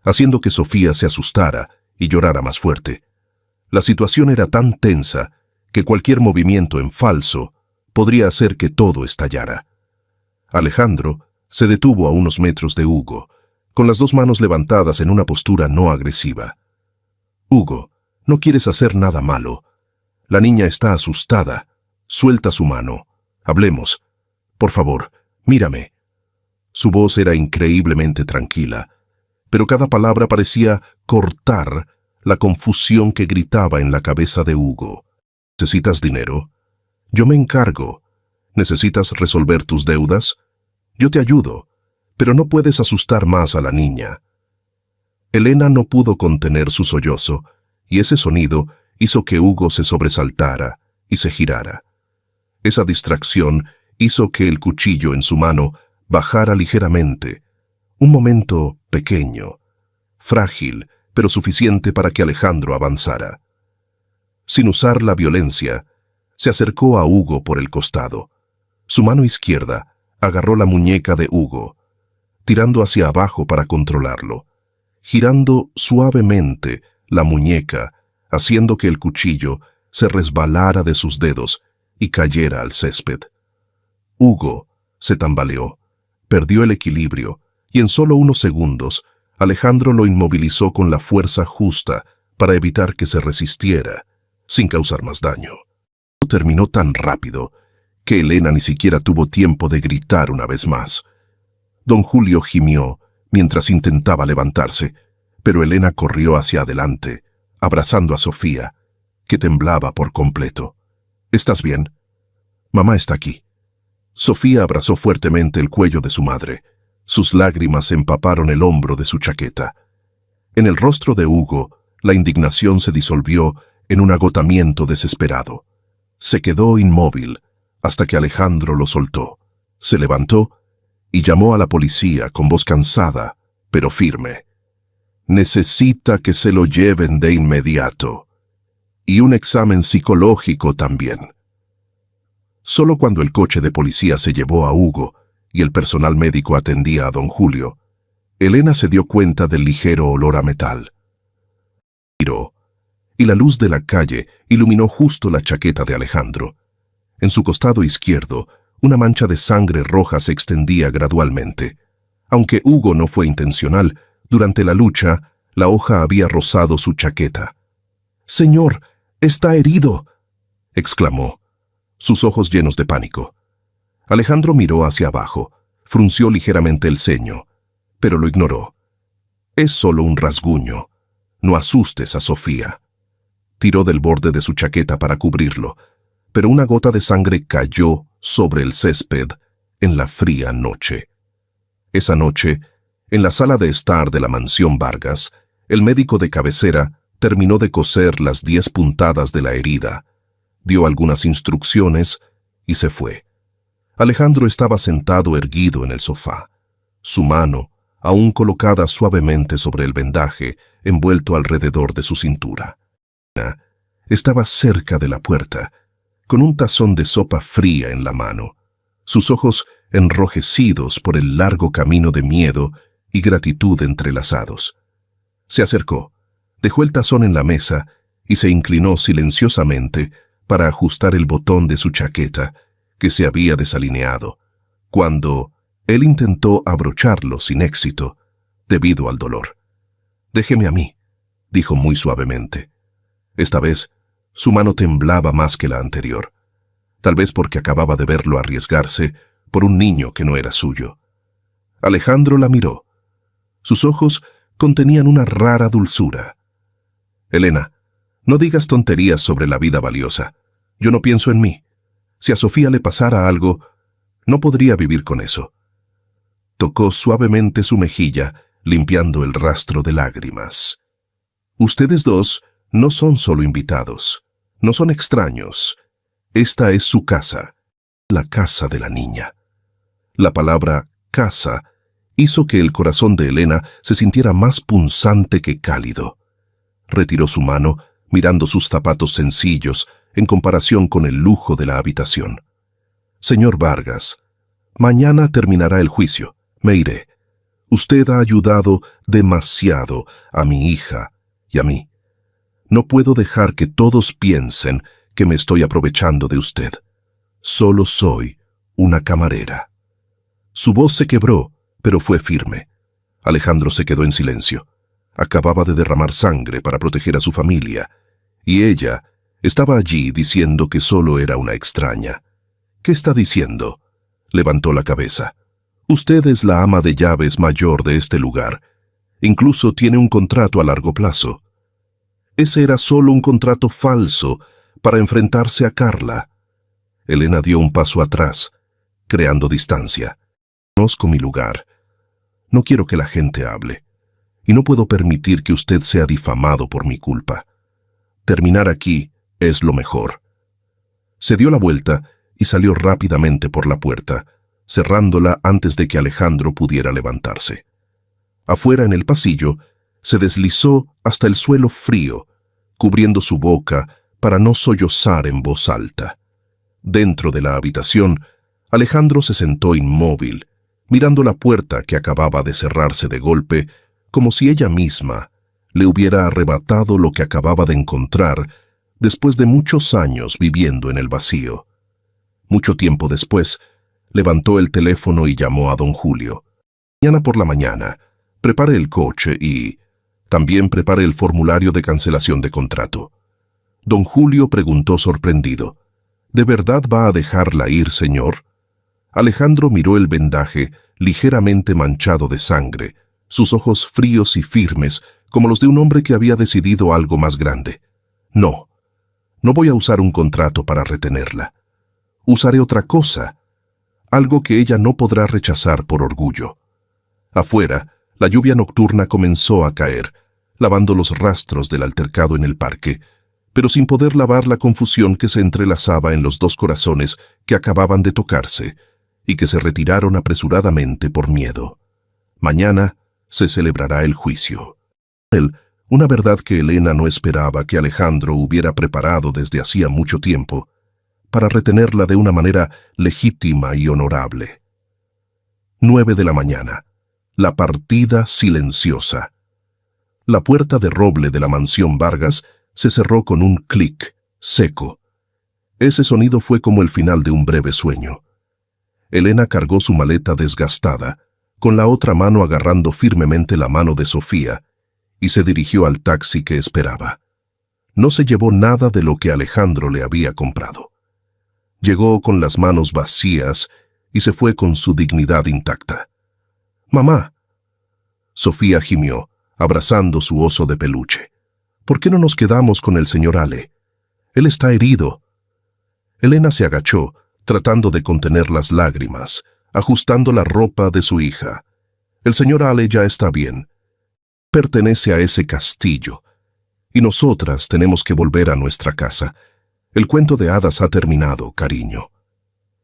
haciendo que Sofía se asustara y llorara más fuerte. La situación era tan tensa que cualquier movimiento en falso podría hacer que todo estallara. Alejandro se detuvo a unos metros de Hugo, con las 2 manos levantadas en una postura no agresiva. «Hugo, no quieres hacer nada malo. La niña está asustada. Suelta su mano. Hablemos. Por favor, mírame». Su voz era increíblemente tranquila, pero cada palabra parecía cortar la confusión que gritaba en la cabeza de Hugo. «¿Necesitas dinero? Yo me encargo. ¿Necesitas resolver tus deudas? Yo te ayudo, pero no puedes asustar más a la niña». Elena no pudo contener su sollozo, y ese sonido hizo que Hugo se sobresaltara y se girara. Esa distracción hizo que el cuchillo en su mano bajara ligeramente. Un momento pequeño, frágil, pero suficiente para que Alejandro avanzara. Sin usar la violencia, se acercó a Hugo por el costado. Su mano izquierda agarró la muñeca de Hugo, tirando hacia abajo para controlarlo, girando suavemente la muñeca, haciendo que el cuchillo se resbalara de sus dedos y cayera al césped. Hugo se tambaleó, perdió el equilibrio y en solo unos segundos Alejandro lo inmovilizó con la fuerza justa para evitar que se resistiera, sin causar más daño. Terminó tan rápido que Elena ni siquiera tuvo tiempo de gritar una vez más. Don Julio gimió mientras intentaba levantarse, pero Elena corrió hacia adelante, abrazando a Sofía, que temblaba por completo. ¿Estás bien? Mamá está aquí. Sofía abrazó fuertemente el cuello de su madre. Sus lágrimas empaparon el hombro de su chaqueta. En el rostro de Hugo, la indignación se disolvió en un agotamiento desesperado. Se quedó inmóvil hasta que Alejandro lo soltó. Se levantó y llamó a la policía con voz cansada, pero firme. Necesita que se lo lleven de inmediato. Y un examen psicológico también. Solo cuando el coche de policía se llevó a Hugo y el personal médico atendía a don Julio, Elena se dio cuenta del ligero olor a metal. Miró, y la luz de la calle iluminó justo la chaqueta de Alejandro. En su costado izquierdo, una mancha de sangre roja se extendía gradualmente. Aunque Hugo no fue intencional, durante la lucha, la hoja había rozado su chaqueta. «¡Señor, está herido!», exclamó, sus ojos llenos de pánico. Alejandro miró hacia abajo, frunció ligeramente el ceño, pero lo ignoró. «Es solo un rasguño. No asustes a Sofía». Tiró del borde de su chaqueta para cubrirlo, pero una gota de sangre cayó sobre el césped en la fría noche. Esa noche, en la sala de estar de la mansión Vargas, el médico de cabecera terminó de coser las 10 puntadas de la herida, dio algunas instrucciones y se fue. Alejandro estaba sentado erguido en el sofá, su mano aún colocada suavemente sobre el vendaje envuelto alrededor de su cintura. Estaba cerca de la puerta, con un tazón de sopa fría en la mano, sus ojos enrojecidos por el largo camino de miedo y gratitud entrelazados. Se acercó, dejó el tazón en la mesa y se inclinó silenciosamente para ajustar el botón de su chaqueta, que se había desalineado, cuando él intentó abrocharlo sin éxito, debido al dolor. «Déjeme a mí», dijo muy suavemente. Esta vez, su mano temblaba más que la anterior, tal vez porque acababa de verlo arriesgarse por un niño que no era suyo. Alejandro la miró. Sus ojos contenían una rara dulzura. «Elena, no digas tonterías sobre la vida valiosa. Yo no pienso en mí. Si a Sofía le pasara algo, no podría vivir con eso». Tocó suavemente su mejilla, limpiando el rastro de lágrimas. «Ustedes dos no son solo invitados, no son extraños. Esta es su casa, la casa de la niña». La palabra casa hizo que el corazón de Elena se sintiera más punzante que cálido. Retiró su mano, mirando sus zapatos sencillos en comparación con el lujo de la habitación. «Señor Vargas, mañana terminará el juicio. Me iré. Usted ha ayudado demasiado a mi hija y a mí. No puedo dejar que todos piensen que me estoy aprovechando de usted. Solo soy una camarera». Su voz se quebró, pero fue firme. Alejandro se quedó en silencio. Acababa de derramar sangre para proteger a su familia, y ella estaba allí diciendo que solo era una extraña. «¿Qué está diciendo?», levantó la cabeza. «Usted es la ama de llaves mayor de este lugar. Incluso tiene un contrato a largo plazo». Ese era solo un contrato falso para enfrentarse a Carla. Elena dio un paso atrás, creando distancia. «Conozco mi lugar. No quiero que la gente hable, y no puedo permitir que usted sea difamado por mi culpa. Terminar aquí es lo mejor». Se dio la vuelta y salió rápidamente por la puerta, cerrándola antes de que Alejandro pudiera levantarse. Afuera en el pasillo, se deslizó hasta el suelo frío, cubriendo su boca para no sollozar en voz alta. Dentro de la habitación, Alejandro se sentó inmóvil, mirando la puerta que acababa de cerrarse de golpe, como si ella misma le hubiera arrebatado lo que acababa de encontrar después de muchos años viviendo en el vacío. Mucho tiempo después, levantó el teléfono y llamó a don Julio. Mañana por la mañana, prepare el coche y también prepare el formulario de cancelación de contrato. Don Julio preguntó sorprendido: ¿De verdad va a dejarla ir, señor? Alejandro miró el vendaje ligeramente manchado de sangre, sus ojos fríos y firmes como los de un hombre que había decidido algo más grande. No voy a usar un contrato para retenerla. Usaré otra cosa, algo que ella no podrá rechazar por orgullo. Afuera, la lluvia nocturna comenzó a caer, lavando los rastros del altercado en el parque, pero sin poder lavar la confusión que se entrelazaba en los dos corazones que acababan de tocarse y que se retiraron apresuradamente por miedo. Mañana se celebrará el juicio. Una verdad que Elena no esperaba que Alejandro hubiera preparado desde hacía mucho tiempo, para retenerla de una manera legítima y honorable. 9 de la mañana. La partida silenciosa. La puerta de roble de la mansión Vargas se cerró con un clic seco. Ese sonido fue como el final de un breve sueño. Elena cargó su maleta desgastada, con la otra mano agarrando firmemente la mano de Sofía, y se dirigió al taxi que esperaba. No se llevó nada de lo que Alejandro le había comprado. Llegó con las manos vacías y se fue con su dignidad intacta. «Mamá», Sofía gimió, abrazando su oso de peluche. «¿Por qué no nos quedamos con el señor Ale? Él está herido». Elena se agachó, tratando de contener las lágrimas, ajustando la ropa de su hija. «El señor Ale ya está bien. Pertenece a ese castillo, y nosotras tenemos que volver a nuestra casa. El cuento de hadas ha terminado, cariño».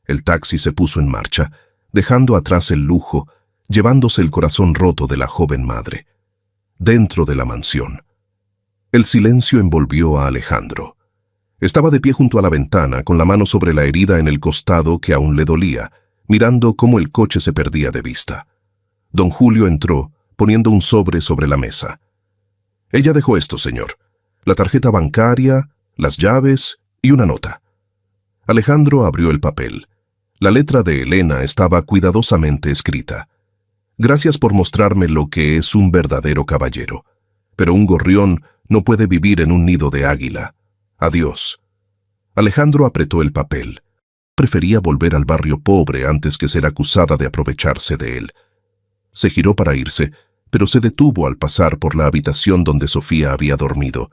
El taxi se puso en marcha, dejando atrás el lujo, llevándose el corazón roto de la joven madre. Dentro de la mansión, el silencio envolvió a Alejandro. Estaba de pie junto a la ventana, con la mano sobre la herida en el costado que aún le dolía, mirando cómo el coche se perdía de vista. Don Julio entró, poniendo un sobre la mesa. «Ella dejó esto, señor: la tarjeta bancaria, las llaves y una nota». Alejandro abrió el papel. La letra de Elena estaba cuidadosamente escrita. «Gracias por mostrarme lo que es un verdadero caballero. Pero un gorrión no puede vivir en un nido de águila. Adiós». Alejandro apretó el papel. Prefería volver al barrio pobre antes que ser acusada de aprovecharse de él. Se giró para irse, pero se detuvo al pasar por la habitación donde Sofía había dormido.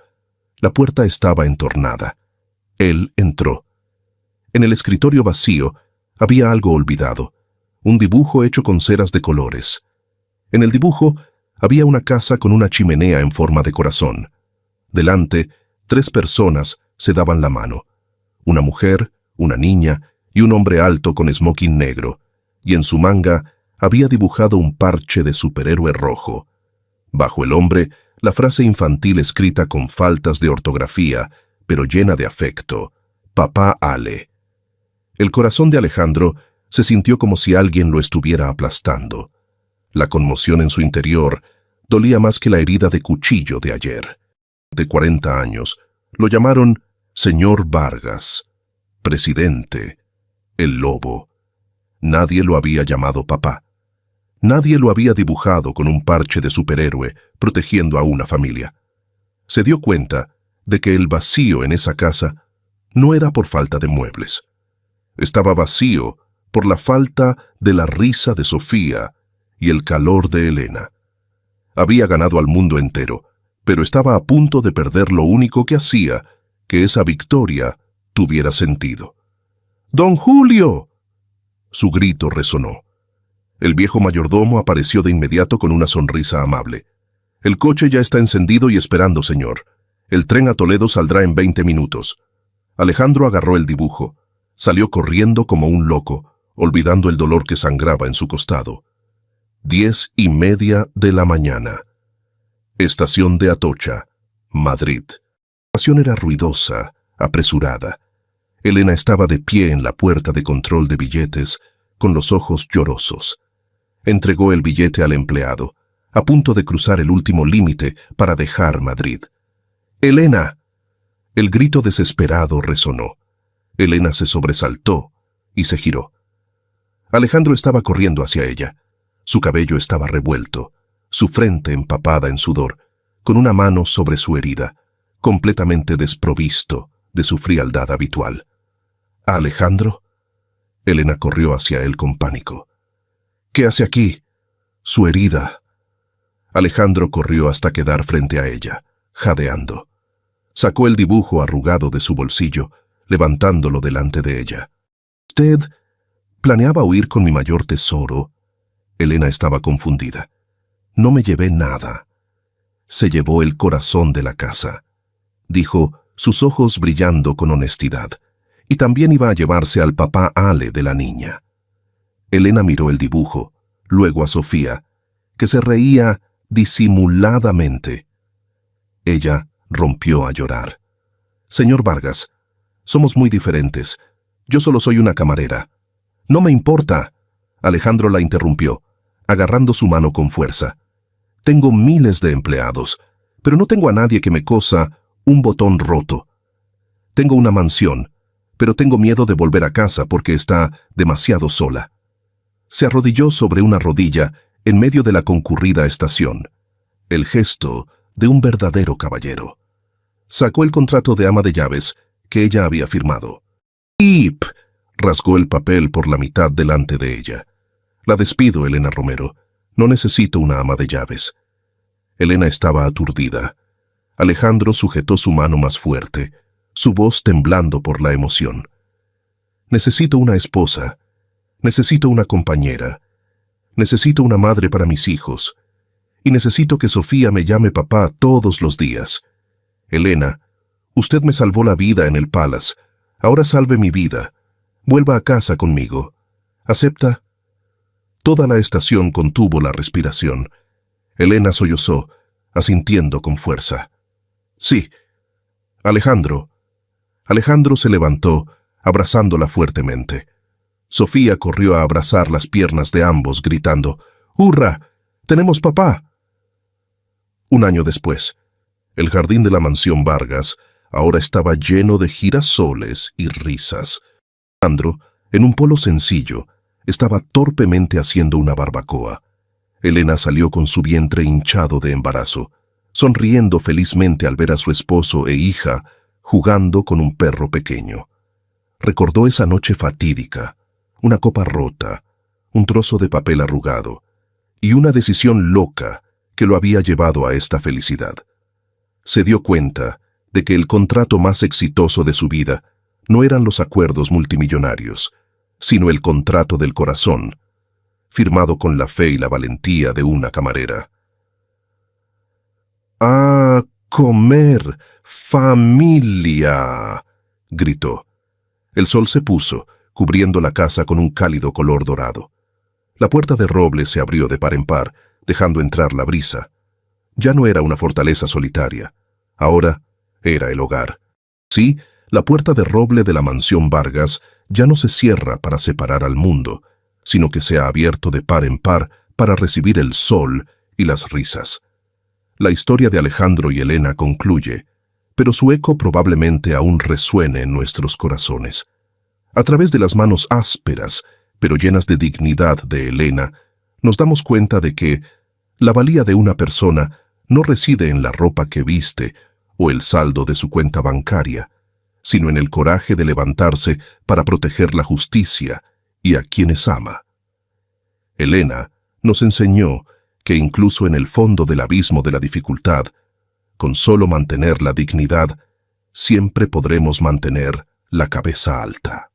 La puerta estaba entornada. Él entró. En el escritorio vacío había algo olvidado, un dibujo hecho con ceras de colores. En el dibujo había una casa con una chimenea en forma de corazón. Delante, 3 personas se daban la mano: una mujer, una niña y un hombre alto con smoking negro, y en su manga había dibujado un parche de superhéroe rojo. Bajo el hombre, la frase infantil escrita con faltas de ortografía, pero llena de afecto: «Papá Ale». El corazón de Alejandro se sintió como si alguien lo estuviera aplastando. La conmoción en su interior dolía más que la herida de cuchillo de ayer. De 40 años, lo llamaron señor Vargas, presidente, el lobo. Nadie lo había llamado papá. Nadie lo había dibujado con un parche de superhéroe protegiendo a una familia. Se dio cuenta de que el vacío en esa casa no era por falta de muebles. Estaba vacío por la falta de la risa de Sofía y el calor de Elena. Había ganado al mundo entero, pero estaba a punto de perder lo único que hacía que esa victoria tuviera sentido. «¡Don Julio!». Su grito resonó. El viejo mayordomo apareció de inmediato con una sonrisa amable. «El coche ya está encendido y esperando, señor. El tren a Toledo saldrá en 20 minutos». Alejandro agarró el dibujo. Salió corriendo como un loco, olvidando el dolor que sangraba en su costado. 10:30 de la mañana. Estación de Atocha, Madrid. La estación era ruidosa, apresurada. Elena estaba de pie en la puerta de control de billetes, con los ojos llorosos. Entregó el billete al empleado. a punto de cruzar el último límite para dejar Madrid. ¡Elena! El grito desesperado resonó. Elena se sobresaltó y se giró. Alejandro estaba corriendo hacia ella. Su cabello estaba revuelto, su frente empapada en sudor, con una mano sobre su herida, completamente desprovisto de su frialdad habitual. ¿Alejandro? Elena corrió hacia él con pánico. ¿Qué hace aquí? Su herida. Alejandro corrió hasta quedar frente a ella, jadeando. Sacó el dibujo arrugado de su bolsillo, levantándolo delante de ella. ¿Usted planeaba huir con mi mayor tesoro? Elena estaba confundida. No me llevé nada. Se llevó el corazón de la casa, dijo, sus ojos brillando con honestidad, y también iba a llevarse al papá Ale de la niña. Elena miró el dibujo, luego a Sofía, que se reía disimuladamente. Ella rompió a llorar. Señor Vargas, somos muy diferentes. Yo solo soy una camarera. No me importa. Alejandro la interrumpió, agarrando su mano con fuerza. Tengo miles de empleados, pero no tengo a nadie que me cosa un botón roto. Tengo una mansión, pero tengo miedo de volver a casa porque está demasiado sola. Se arrodilló sobre una rodilla en medio de la concurrida estación, el gesto de un verdadero caballero. Sacó el contrato de ama de llaves que ella había firmado. ¡Pip! Rasgó el papel por la mitad delante de ella. La despido, Elena Romero. No necesito una ama de llaves. Elena estaba aturdida. Alejandro sujetó su mano más fuerte, su voz temblando por la emoción. Necesito una esposa. Necesito una compañera. Necesito una madre para mis hijos. Y necesito que Sofía me llame papá todos los días. Elena, usted me salvó la vida en el Palace. Ahora salve mi vida. Vuelva a casa conmigo. ¿Acepta? Toda la estación contuvo la respiración. Elena sollozó, asintiendo con fuerza. Sí. Alejandro. Alejandro se levantó, abrazándola fuertemente. Sofía corrió a abrazar las piernas de ambos, gritando, ¡Hurra! ¡Tenemos papá! Un año después, el jardín de la mansión Vargas ahora estaba lleno de girasoles y risas. Alejandro, en un polo sencillo, estaba torpemente haciendo una barbacoa. Elena salió con su vientre hinchado de embarazo, sonriendo felizmente al ver a su esposo e hija jugando con un perro pequeño. Recordó esa noche fatídica, una copa rota, un trozo de papel arrugado y una decisión loca que lo había llevado a esta felicidad. Se dio cuenta de que el contrato más exitoso de su vida no eran los acuerdos multimillonarios, sino el contrato del corazón, firmado con la fe y la valentía de una camarera. ¡A comer, familia!, gritó. El sol se puso, cubriendo la casa con un cálido color dorado. La puerta de roble se abrió de par en par, dejando entrar la brisa. Ya no era una fortaleza solitaria. Ahora era el hogar. Sí, la puerta de roble de la mansión Vargas ya no se cierra para separar al mundo, sino que se ha abierto de par en par para recibir el sol y las risas. La historia de Alejandro y Elena concluye, pero su eco probablemente aún resuene en nuestros corazones. A través de las manos ásperas, pero llenas de dignidad de Elena, nos damos cuenta de que la valía de una persona no reside en la ropa que viste o el saldo de su cuenta bancaria, sino en el coraje de levantarse para proteger la justicia y a quienes ama. Elena nos enseñó que incluso en el fondo del abismo de la dificultad, con solo mantener la dignidad, siempre podremos mantener la cabeza alta.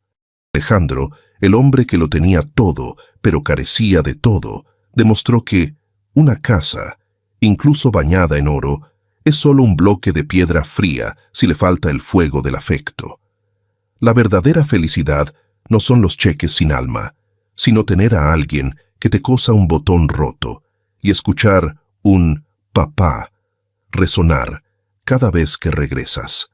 Alejandro, el hombre que lo tenía todo, pero carecía de todo, demostró que una casa, incluso bañada en oro, es solo un bloque de piedra fría si le falta el fuego del afecto. La verdadera felicidad no son los cheques sin alma, sino tener a alguien que te cosa un botón roto y escuchar un papá resonar cada vez que regresas.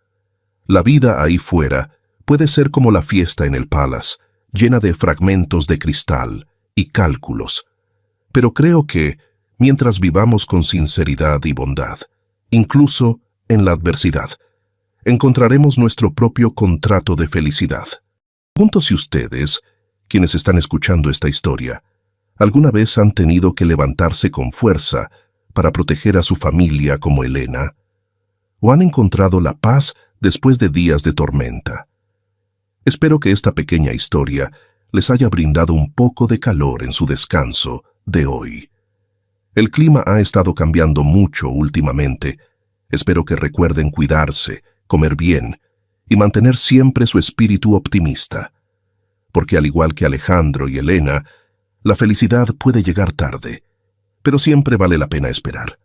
La vida ahí fuera puede ser como la fiesta en el Palace, llena de fragmentos de cristal y cálculos, pero creo que, mientras vivamos con sinceridad y bondad, incluso en la adversidad, encontraremos nuestro propio contrato de felicidad. Pregunto si ustedes, quienes están escuchando esta historia, alguna vez han tenido que levantarse con fuerza para proteger a su familia como Elena, o han encontrado la paz después de días de tormenta. Espero que esta pequeña historia les haya brindado un poco de calor en su descanso de hoy. El clima ha estado cambiando mucho últimamente. Espero que recuerden cuidarse, comer bien y mantener siempre su espíritu optimista. Porque al igual que Alejandro y Elena, la felicidad puede llegar tarde, pero siempre vale la pena esperar.